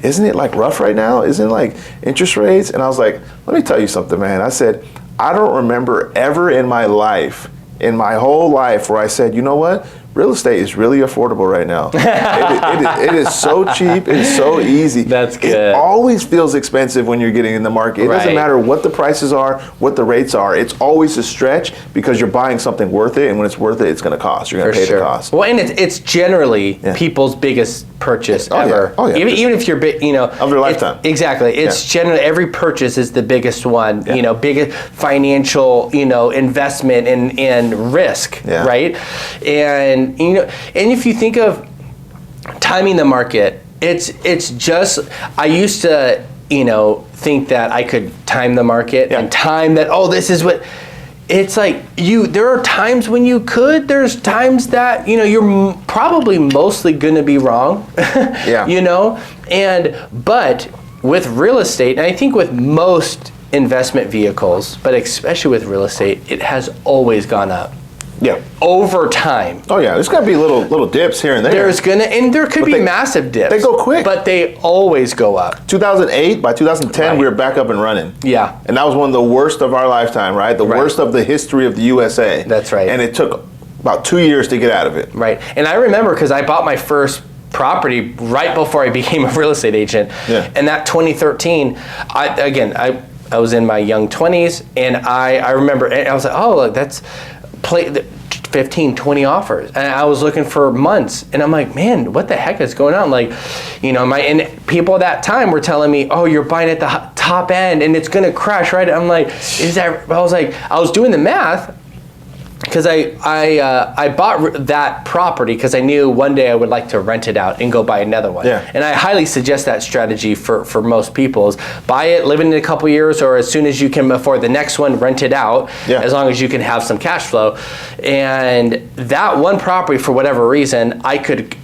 isn't it like rough right now? Isn't it like interest rates? And I was like, let me tell you something, man. I said, I don't remember ever in my life, in my whole life, where I said, you know what? Real estate is really affordable right now. It is so cheap. It is so easy. That's good. It always feels expensive when you're getting in the market. It doesn't matter what the prices are, what the rates are. It's always a stretch because you're buying something worth it, and when it's worth it, it's going to cost. You're going to pay the cost. Well, and it's generally people's biggest purchase ever. Yeah. Oh, yeah. Even if you're, you know, of their lifetime. Exactly. It's generally every purchase is the biggest one. You know, biggest financial, you know, investment and risk. Right. And you know, and if you think of timing the market, it's just, I used to, you know, think that I could time the market and time that, oh, this is what, it's like there are times when you could, there's times that, you know, you're probably mostly going to be wrong, you know, but with real estate, and I think with most investment vehicles, but especially with real estate, it has always gone up. Yeah. Over time. Oh yeah, there's gonna be little dips here and there. There could be massive dips. They go quick. But they always go up. 2008, by 2010, we were back up and running. Yeah. And that was one of the worst of our lifetime, right? The worst of the history of the USA. That's right. And it took about 2 years to get out of it. Right. And I remember because I bought my first property right before I became a real estate agent. Yeah. And that 2013, I was in my young 20s, and I remember, and I was like, oh, look, that's 15, 20 offers. And I was looking for months, and I'm like, man, what the heck is going on? Like, you know, and people at that time were telling me, oh, you're buying at the top end and it's going to crash, right? I'm like, I was doing the math, because I bought that property because I knew one day I would like to rent it out and go buy another one. Yeah. And I highly suggest that strategy for most people is buy it, live in it a couple years, or as soon as you can afford the next one, rent it out, as long as you can have some cash flow. And that one property, for whatever reason, I think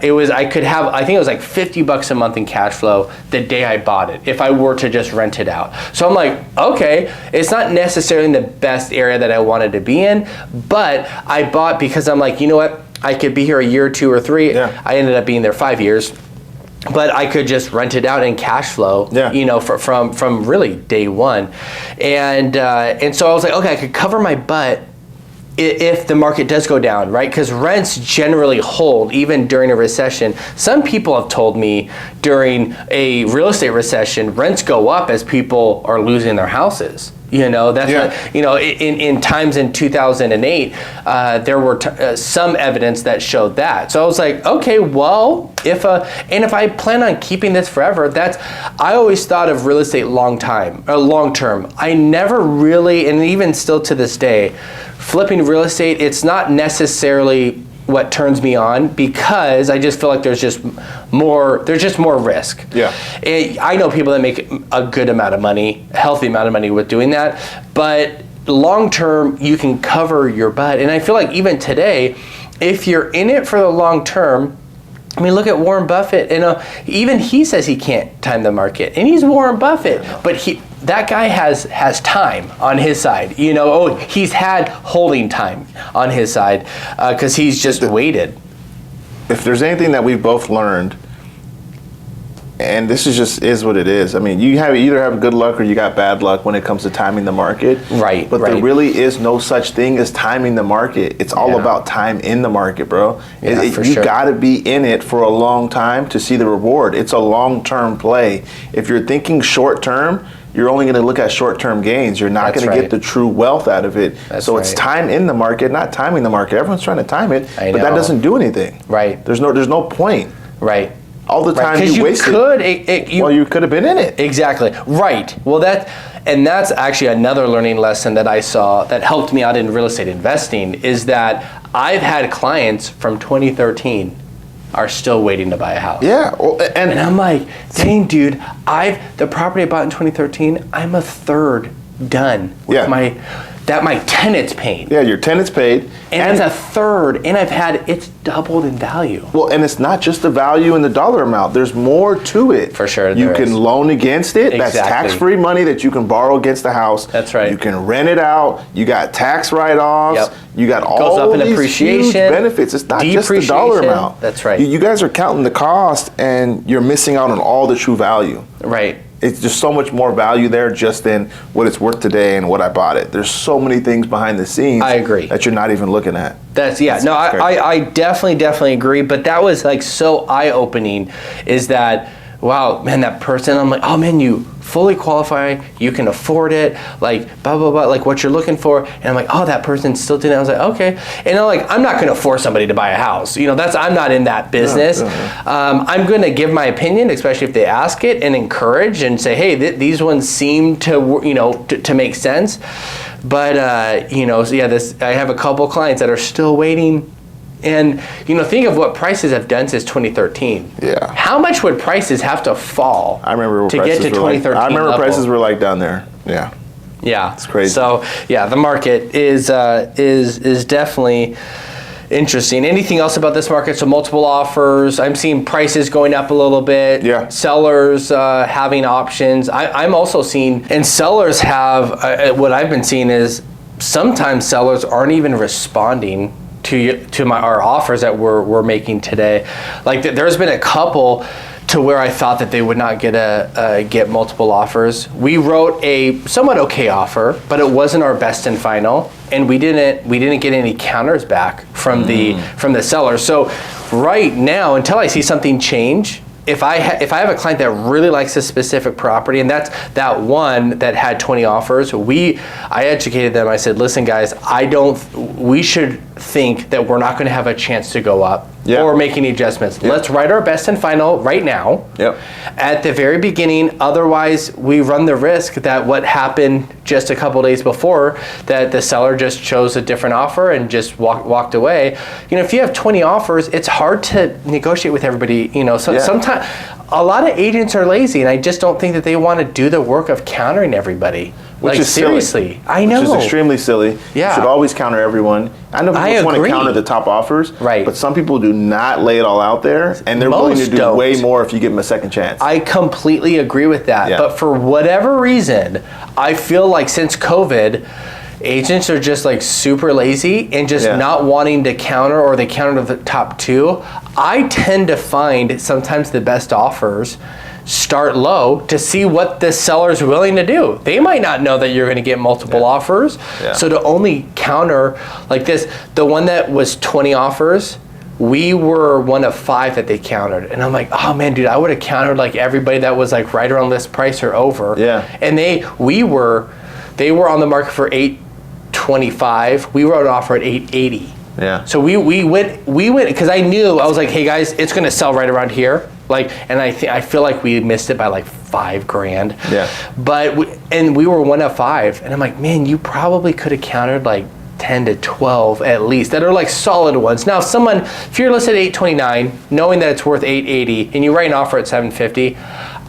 it was like $50 a month in cash flow the day I bought it, if I were to just rent it out. So I'm like, okay, it's not necessarily in the best area that I wanted to be in, but I bought because I'm like, you know what, I could be here a year, 2 or 3. Yeah. I ended up being there 5 years. But I could just rent it out in cash flow, you know, from really day one. And so I was like, okay, I could cover my butt if the market does go down, right? Because rents generally hold even during a recession. Some people have told me during a real estate recession, rents go up as people are losing their houses. You know, that's what, you know, in times in 2008, there were some evidence that showed that. So I was like, okay, well, if I plan on keeping this forever, I always thought of real estate long term. I never really, and even still to this day, flipping real estate, it's not necessarily what turns me on, because I just feel like there's just more risk. Yeah. I know people that make a good amount of money, a healthy amount of money with doing that, but long term, you can cover your butt. And I feel like even today, if you're in it for the long term, I mean, look at Warren Buffett, and even he says he can't time the market, and he's Warren Buffett, but that guy has time on his side. You know, he's had holding time on his side because he's just waited. If there's anything that we've both learned, and this is what it is. I mean, you either have good luck or you got bad luck when it comes to timing the market. Right. But there really is no such thing as timing the market. It's all about time in the market, bro. Yeah, you got to be in it for a long time to see the reward. It's a long-term play. If you're thinking short-term, you're only going to look at short-term gains. You're not going to get the true wealth out of it. So it's time in the market, not timing the market. Everyone's trying to time it, but that doesn't do anything. Right. There's no point. Right. All the time you wasted. You could have been in it. Exactly. Right. Well, that's actually another learning lesson that I saw that helped me out in real estate investing is that I've had clients from 2013 are still waiting to buy a house. Yeah. Well, and I'm like, dang, dude, the property I bought in 2013, I'm a third done with my tenant's paid. Yeah, your tenant's paid. And it's a third, and it's doubled in value. Well, and it's not just the value and the dollar amount. There's more to it. For sure. You can loan against it. Exactly. That's tax-free money that you can borrow against the house. That's right. You can rent it out. You got tax write-offs. Yep. You got all goes up in these appreciation, huge benefits. It's not just the dollar amount. That's right. You guys are counting the cost, and you're missing out on all the true value. Right. It's just so much more value there just than what it's worth today and what I bought it. There's so many things behind the scenes. I agree. That you're not even looking at. I definitely agree. But that was like so eye-opening is that, wow, man, that person, I'm like, oh man, you fully qualify, you can afford it, like blah, blah, blah, like what you're looking for. And I'm like, oh, that person still didn't. I was like, okay. And I'm not going to force somebody to buy a house. I'm not in that business. I'm going to give my opinion, especially if they ask it, and encourage and say, hey, these ones seem to make sense. But, I have a couple clients that are still waiting. And, think of what prices have done since 2013. Yeah. How much would prices have to fall to get to 2013 I remember level? Prices were like down there. Yeah. Yeah. It's crazy. So, the market is definitely interesting. Anything else about this market? So multiple offers. I'm seeing prices going up a little bit. Yeah. Sellers having options. I'm also seeing, and sellers have, what I've been seeing is sometimes sellers aren't even responding to our offers that we're making today. Like there's been a couple to where I thought that they would not get multiple offers. We wrote a somewhat okay offer, but it wasn't our best and final, and we didn't get any counters back from the seller. So right now, until I see something change, if I have a client that really likes a specific property, and that's that one that had 20 offers, I educated them. I said, listen, guys, we should think that we're not going to have a chance to go up or make any adjustments. Let's write our best and final right now at the very beginning. Otherwise, we run the risk that what happened just a couple days before, that the seller just chose a different offer and just walked away. If you have 20 offers, it's hard to negotiate with everybody. Sometimes a lot of agents are lazy, and I just don't think that they want to do the work of countering everybody. Which is seriously, silly. I know. Which is extremely silly. Yeah. You should always counter everyone. I know people want to counter the top offers, right? But some people do not lay it all out there, and they're willing to do way more if you give them a second chance. I completely agree with that. Yeah. But for whatever reason, I feel like since COVID, agents are just like super lazy and just not wanting to counter, or they counter to the top two. I tend to find sometimes the best offers start low to see what the seller's willing to do. They might not know that you're going to get multiple offers. Yeah. So to only counter like this, the one that was 20 offers, we were one of 5 that they countered. And I'm like, oh man, dude, I would have countered like everybody that was like right around list price or over. Yeah. And they were on the market for $825. We wrote an offer at $880. Yeah. So we went because I was like, hey guys, it's going to sell right around here. And I feel like we missed it by like $5,000. Yeah. But we were one of 5, and I'm like, man, you probably could have countered like 10 to 12 at least that are like solid ones. Now, if you're listed at $829, knowing that it's worth $880, and you write an offer at $750,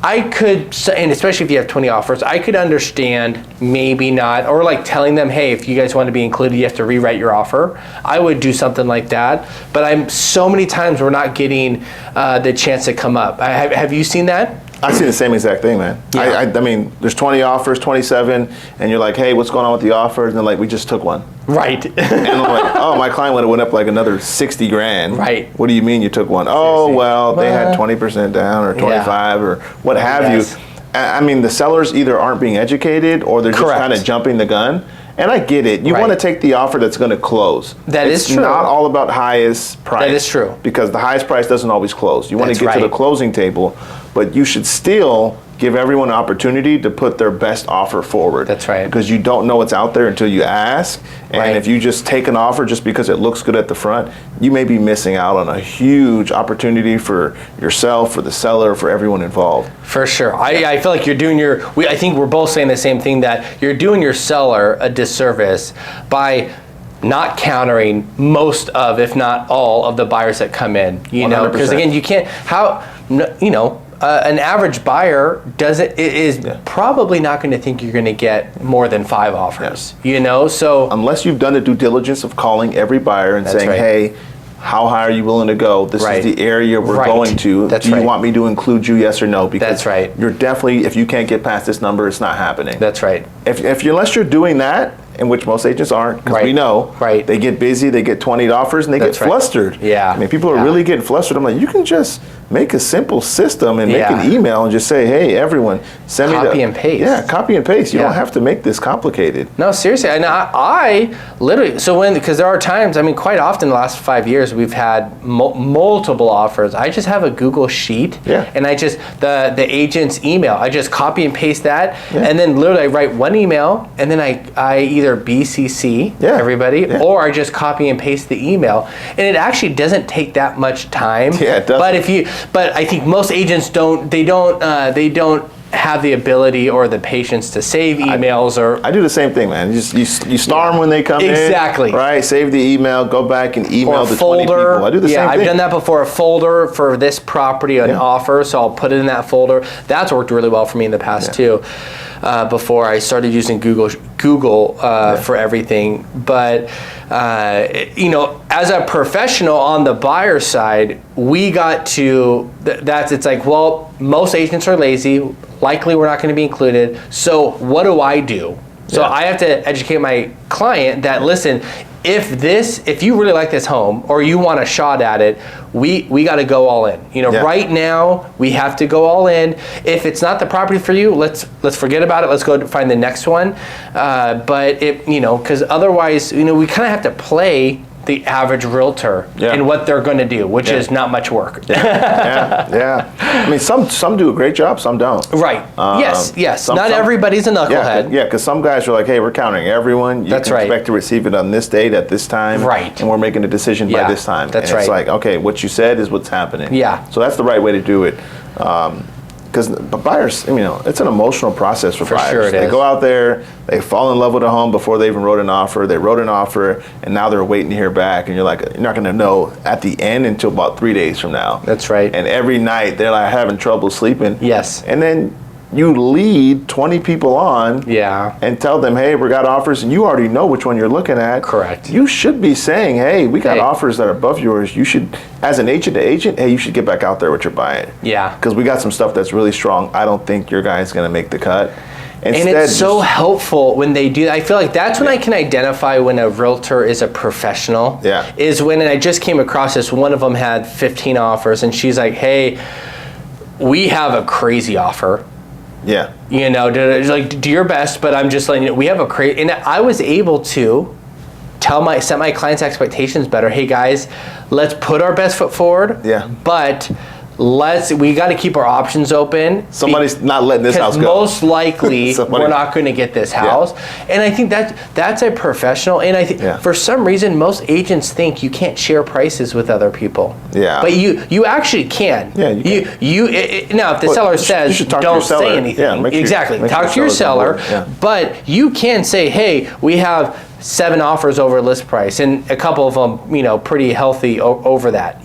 I could, and especially if you have 20 offers, I could understand maybe not, or like telling them, hey, if you guys want to be included, you have to rewrite your offer. I would do something like that. But so many times we're not getting the chance to come up. Have you seen that? I see the same exact thing, man. Yeah. I mean, there's 20 offers, 27, and you're like, hey, what's going on with the offers? And they're like, we just took one. Right. And I'm like, oh, my client would have went up like another $60,000. Right. What do you mean you took one? Oh, well, they had 20% down or 25 or what have you. I mean, the sellers either aren't being educated or they're just kind of jumping the gun. And I get it. You want to take the offer that's going to close. That is true. It's not all about highest price. That is true. Because the highest price doesn't always close. You want to get to the closing table, but you should still give everyone an opportunity to put their best offer forward. That's right. Because you don't know what's out there until you ask. And right. if you just take an offer just because it looks good at the front, you may be missing out on a huge opportunity for yourself, for the seller, for everyone involved. For sure. I feel like you're doing I think we're both saying the same thing, that you're doing your seller a disservice by not countering most of, if not all, of the buyers that come in. You know, because again, you can't, an average buyer is probably not going to think you're going to get more than 5 offers. Yeah. You know, so unless you've done the due diligence of calling every buyer and saying, hey, how high are you willing to go? This is the area we're going to. Do you want me to include you, yes or no? Because you're definitely, if you can't get past this number, it's not happening. That's right. Unless you're doing that, in which most agents aren't, because we know they get busy, they get 20 offers, and they get flustered. Yeah. I mean, people are really getting flustered. I'm like, you can just make a simple system and make an email and just say, hey, everyone, send me copy and paste. Yeah, copy and paste. You don't have to make this complicated. No, seriously. And I literally, because there are times, I mean, quite often the last 5 years, we've had multiple offers. I just have a Google sheet, and I just, the agent's email, I just copy and paste that, and then literally I write one email, and then I either BCC everybody, or I just copy and paste the email. And it actually doesn't take that much time. Yeah, it doesn't. But I think most agents don't have the ability or the patience to save emails. I do the same thing, man. You star them when they come in. Exactly. Right? Save the email, go back and email the 20 people. I do the same thing. I've done that before. A folder for this property, an offer, so I'll put it in that folder. That's worked really well for me in the past too. Before I started using Google for everything. But as a professional on the buyer side, we got to it's like, well, most agents are lazy. Likely we're not going to be included. So what do I do? So I have to educate my client that, listen, if you really like this home or you want a shot at it, we got to go all in. Right now we have to go all in. If it's not the property for you, let's forget about it. Let's go find the next one. But because otherwise, we kind of have to play the average realtor and what they're going to do, which is not much work. I mean, some do a great job, some don't. Right. Yes. Not everybody's a knucklehead. Yeah, because some guys are like, hey, we're counting everyone. You can expect to receive it on this date at this time. Right. And we're making a decision by this time. That's It's like, okay, what you said is what's happening. Yeah. So that's the right way to do it. Because buyers, it's an emotional process for buyers. Sure They go out there, they fall in love with a home before they even wrote an offer. They wrote an offer, and now they're waiting to hear back. And you're like, you're not going to know at the end until about 3 days from now. That's right. And every night they're like having trouble sleeping. Yes. And then you lead 20 people on and tell them, hey, we got offers, and you already know which one you're looking at. Correct. You should be saying, hey, we got offers that are above yours. You should, as an agent to agent, hey, you should get back out there with your buying. Yeah. Because we got some stuff that's really strong. I don't think your guy's going to make the cut. Instead, and it's so helpful when they do that. I feel like that's when I can identify when a realtor is a professional. Yeah. Is when, and I just came across this, one of them had 15 offers, and she's like, hey, we have a crazy offer. Yeah. Do your best, but I'm just letting you know, we have a crazy, and I was able to set my clients' expectations better. Hey guys, let's put our best foot forward. Yeah. But we got to keep our options open. Somebody's not letting this house go. Most likely, we're not going to get this house. And I think that's a professional. And I think for some reason, most agents think you can't share prices with other people. Yeah. But you actually can. Yeah, you can. Now, if the seller says, don't say anything. Exactly. Talk to your seller. But you can say, hey, we have 7 offers over list price, and a couple of them, pretty healthy over that,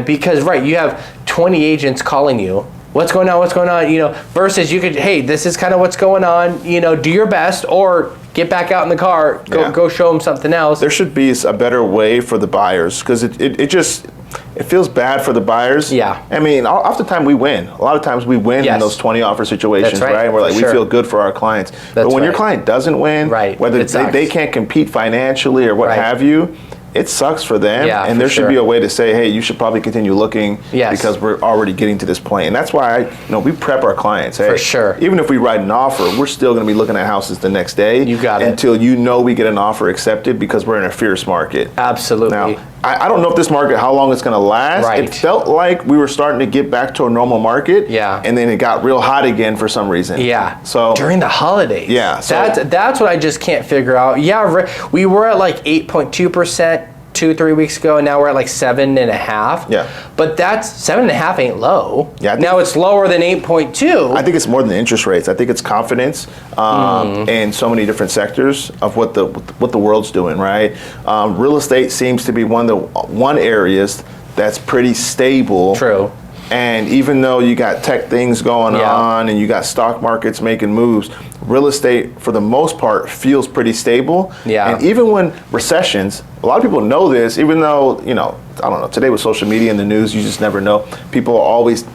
because you have 20 agents calling you. What's going on? Versus you could, hey, this is kind of what's going on. Do your best, or get back out in the car, go show them something else. There should be a better way for the buyers, because it feels bad for the buyers. Yeah. I mean, oftentimes we win. A lot of times we win in those 20 offer situations, right? And we're like, we feel good for our clients. But when your client doesn't win, whether they can't compete financially or what have you, it sucks for them. And there should be a way to say, hey, you should probably continue looking because we're already getting to this point. And that's why we prep our clients. Hey, for sure. Even if we write an offer, we're still going to be looking at houses the next day. You got it. Until we get an offer accepted, because we're in a fierce market. Absolutely. Now, I don't know if this market, how long it's going to last. Right. It felt like we were starting to get back to a normal market. Yeah. And then it got real hot again for some reason. Yeah. So during the holidays. Yeah. So that's what I just can't figure out. Yeah, we were at like 8.2% 2-3 weeks ago, and now we're at like 7.5. Yeah. But that's 7.5 ain't low. Yeah. Now it's lower than 8.2. I think it's more than interest rates. I think it's confidence in so many different sectors of what the world's doing. Right. Real estate seems to be one areas that's pretty stable. True. And even though you got tech things going on and you got stock markets making moves, real estate, for the most part, feels pretty stable. Yeah. And even when recessions, a lot of people know this, even though, I don't know, today with social media and the news, you just never know. People are always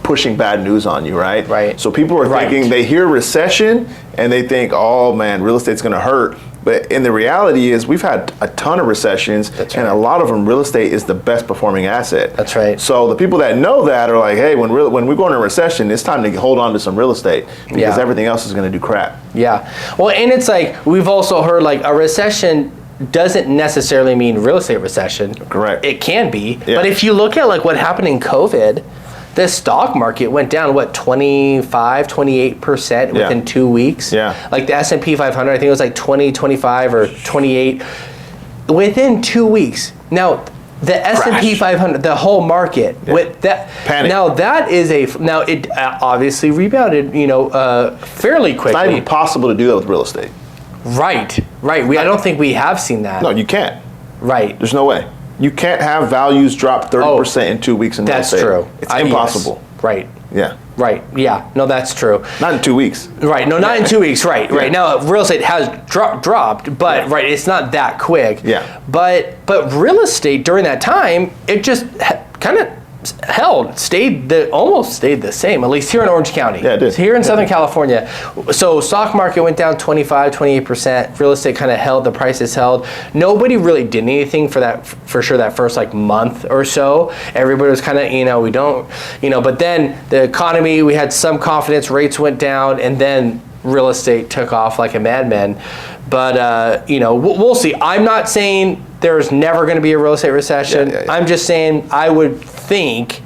pushing bad news on you, right? Right. So people are thinking, they hear recession and they think, oh man, real estate's going to hurt. But in the reality is we've had a ton of recessions, and a lot of them, real estate is the best performing asset. That's right. So the people that know that are like, hey, when we go into a recession, it's time to hold on to some real estate because everything else is going to do crap. Yeah. Well, and it's like, we've also heard like a recession doesn't necessarily mean real estate recession. Correct. It can be. Yeah. But if you look at like what happened in COVID, the stock market went down, 28% within 2 weeks? Yeah. Like the S&P 500, I think it was like 20, 25, or 28 within 2 weeks. Now, the S&P 500, the whole market, with that, panic. Now that is now it obviously rebounded, fairly quickly. It's not even possible to do that with real estate. Right. I don't think we have seen that. No, you can't. Right. There's no way. You can't have values drop 30% in 2 weeks in real estate. That's true. It's impossible. Yes. Right. Yeah. Right. Yeah. No, that's true. Not in 2 weeks. Right. No, not in 2 weeks. Right. Right. Now, real estate has dropped, but it's not that quick. Yeah. But real estate during that time, it just kind of almost stayed the same, at least here in Orange County. Yeah, it did. Here in Southern California. So stock market went down 28%. Real estate kind of held, the prices held. Nobody really did anything for sure that first like month or so. Everybody was kind of, we don't, but then the economy, we had some confidence, rates went down, and then real estate took off like a madman. But, we'll see. I'm not saying there's never going to be a real estate recession. Yeah. I'm just saying I would think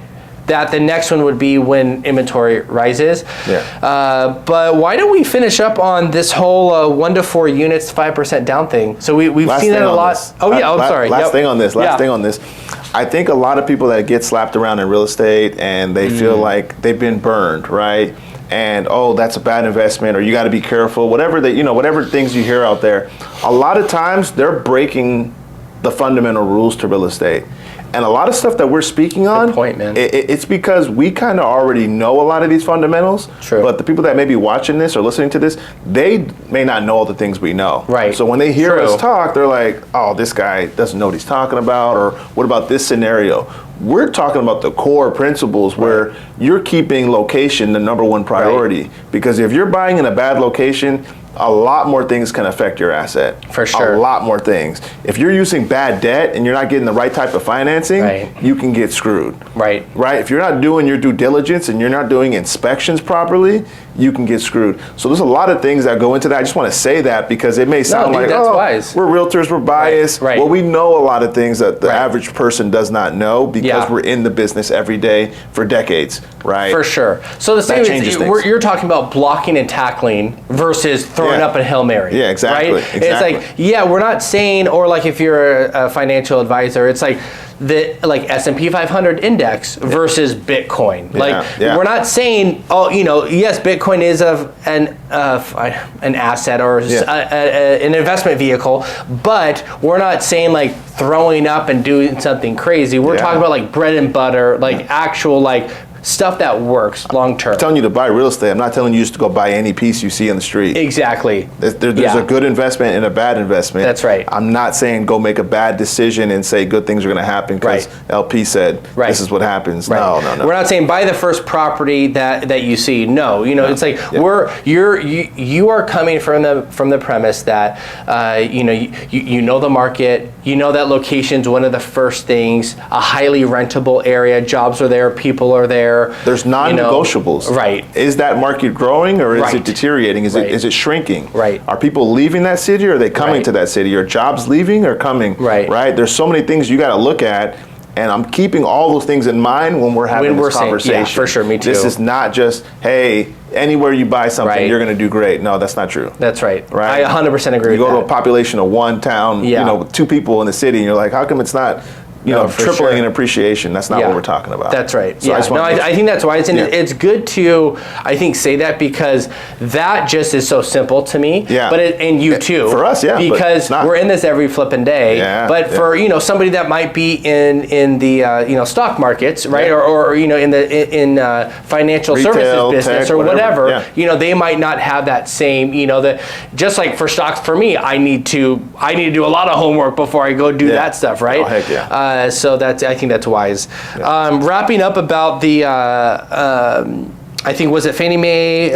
that the next one would be when inventory rises. Yeah. But why don't we finish up on this whole 1 to 4 units, 5% down thing? So we've seen that a lot. Oh yeah, I'm sorry. Last thing on this. I think a lot of people that get slapped around in real estate and they feel like they've been burned, right? And that's a bad investment, or you got to be careful. Whatever things you hear out there, a lot of times they're breaking the fundamental rules to real estate. And a lot of stuff that we're speaking on, good point, man. It's because we kind of already know a lot of these fundamentals. True. But the people that may be watching this or listening to this, they may not know all the things we know. Right. So when they hear us talk, they're like, oh, this guy doesn't know what he's talking about, or what about this scenario? We're talking about the core principles where you're keeping location the number one priority. Right. Because if you're buying in a bad location, a lot more things can affect your asset. For sure. A lot more things. If you're using bad debt and you're not getting the right type of financing, you can get screwed. Right. If you're not doing your due diligence and you're not doing inspections properly, you can get screwed. So there's a lot of things that go into that. I just want to say that because it may sound like, wise. We're realtors, we're biased. Right. Well, we know a lot of things that the average person does not know because we're in the business every day for decades, right? For sure. So the same is, you're talking about blocking and tackling versus throwing up a Hail Mary. Yeah, exactly. Right? It's like, we're not saying, or like if you're a financial advisor, it's like the S&P 500 index versus Bitcoin. We're not saying, yes, Bitcoin is an asset or an investment vehicle, but we're not saying like throwing up and doing something crazy. We're talking about like bread and butter, actual stuff that works long term. I'm telling you to buy real estate. I'm not telling you just to go buy any piece you see on the street. Exactly. There's a good investment and a bad investment. That's right. I'm not saying go make a bad decision and say good things are going to happen because LP said this is what happens. Right. No. We're not saying buy the first property that you see. No. It's like you are coming from the premise that you know the market. You know that location's one of the first things. A highly rentable area. Jobs are there. People are there. there. There's non-negotiables. Right. Is that market growing or is Right. it deteriorating? Is Right. it shrinking? Right. Are people leaving that city or are they coming Right. to that city? Are jobs leaving or coming? Right. Right? There's so many things you got to look at. And I'm keeping all those things in mind when we're having this conversation. Yeah, for sure, me too. This is not just, hey, anywhere you buy something, Right. you're going to do great. No, that's not true. That's right. Right. I 100% agree with You that. go to a population of one town, Yeah. 2 people in the city, and you're like, how come it's not, for tripling sure. in appreciation? That's not what we're talking about. That's right. So Yeah. I think that's why it's good to, I think, say that because that just is so simple to me. Yeah. But and you too. For us, yeah. Because we're in this every flipping day. Yeah. But for somebody that might be in the stock markets, right, or in financial Retail, services business tech, or whatever, yeah. they might not have that same just like for stocks for me, I need to do a lot of homework before I go do that stuff, right? Oh, heck yeah. So I think that's wise. Yeah. Wrapping up about the, I think was it Fannie Mae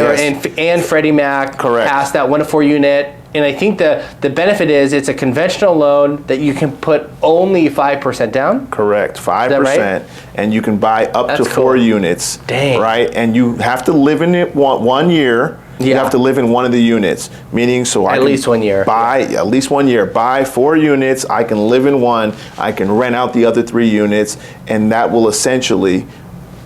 and Freddie Mac passed that 1 to 4 unit, and I think the benefit is it's a conventional loan that you can put only 5% down. Correct, 5%, right? And you can buy up to 4 units. Dang. Right, and you have to live in it 1 year. You have to live in one of the units, meaning I at least 1 year. Buy at least 1 year. Buy 4 units. I can live in one. I can rent out the other 3 units, and that will essentially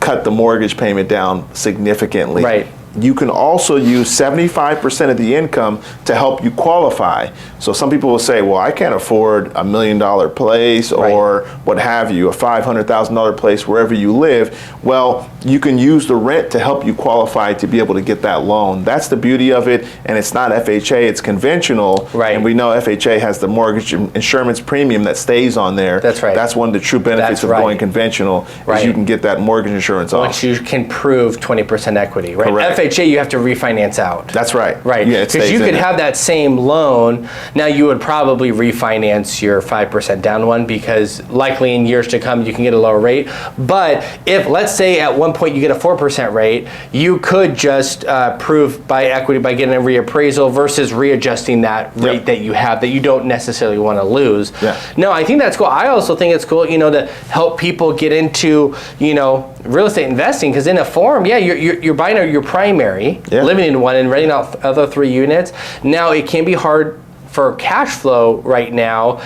cut the mortgage payment down significantly. Right. You can also use 75% of the income to help you qualify. So some people will say, well, I can't afford $1 million place or what have you, a $500,000 place wherever you live. Well, you can use the rent to help you qualify to be able to get that loan. That's the beauty of it. And it's not FHA, it's conventional. Right. And we know FHA has the mortgage insurance premium that stays on there. That's right. That's one of the true benefits of going conventional is you can get that mortgage insurance off. Once you can prove 20% equity, right? Correct. FHA, you have to refinance out. That's right. Right. Yeah, because you could have that same loan. Now you would probably refinance your 5% down one because likely in years to come you can get a lower rate. But if let's say at one point you get a 4% rate, you could just prove by equity by getting a reappraisal versus readjusting that rate that you have that you don't necessarily want to lose. Yeah. No, I think that's cool. I also think it's cool, to help people get into, real estate investing because in a form, you're buying your primary, living in one and renting out other 3 units. Now it can be hard for cash flow right now,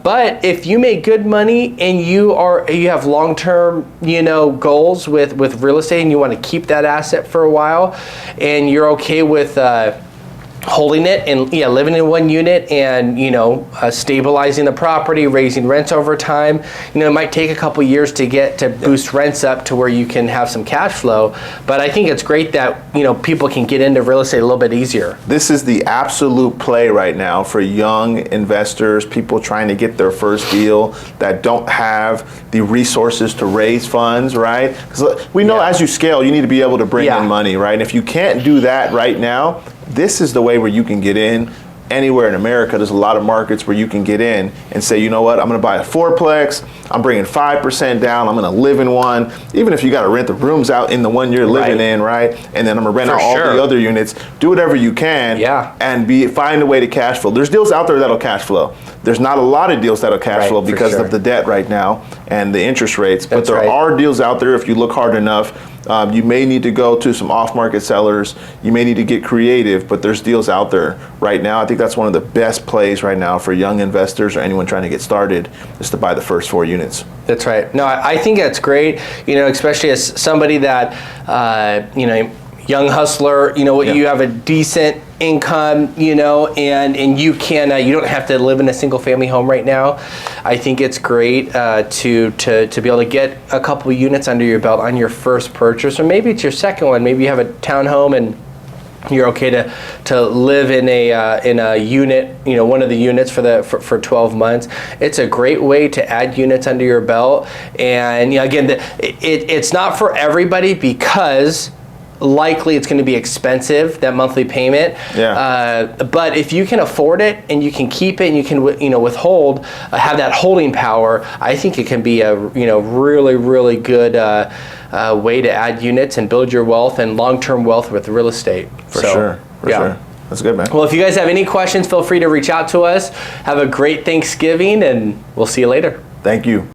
but if you make good money and you have long-term goals with real estate and you want to keep that asset for a while, and you're okay with holding it and living in 1 unit and stabilizing the property, raising rents over time. It might take a couple years to boost rents up to where you can have some cash flow, but I think it's great that people can get into real estate a little bit easier. This is the absolute play right now for young investors, people trying to get their first deal that don't have the resources to raise funds, right? Because we know as you scale, you need to be able to bring in money, right? And if you can't do that right now, this is the way where you can get in anywhere in America. There's a lot of markets where you can get in and say, you know what, I'm going to buy a 4-plex, I'm bringing 5% down, I'm going to live in one, even if you got to rent the rooms out in the one you're living in, right? And then I'm going to rent out all the other units. Do whatever you can and find a way to cash flow. There's deals out there that'll cash flow. There's not a lot of deals that'll cash flow because of the debt right now and the interest rates, but there are deals out there if you look hard enough. You may need to go to some off-market sellers. You may need to get creative, but there's deals out there right now. I think that's one of the best plays right now for young investors or anyone trying to get started is to buy the first 4 units. That's right. No, I think that's great, especially as somebody that, young hustler, you have a decent income, and you can, you don't have to live in a single family home right now. I think it's great to be able to get a couple units under your belt on your first purchase, or maybe it's your second one. Maybe you have a townhome and you're okay to live in a unit, one of the units for 12 months. It's a great way to add units under your belt. And again, it's not for everybody because likely it's going to be expensive, that monthly payment. But if you can afford it and you can keep it and you can withhold, have that holding power, I think it can be a really, really good way to add units and build your wealth and long-term wealth with real estate. For sure. That's good, man. Well, if you guys have any questions, feel free to reach out to us. Have a great Thanksgiving and we'll see you later. Thank you.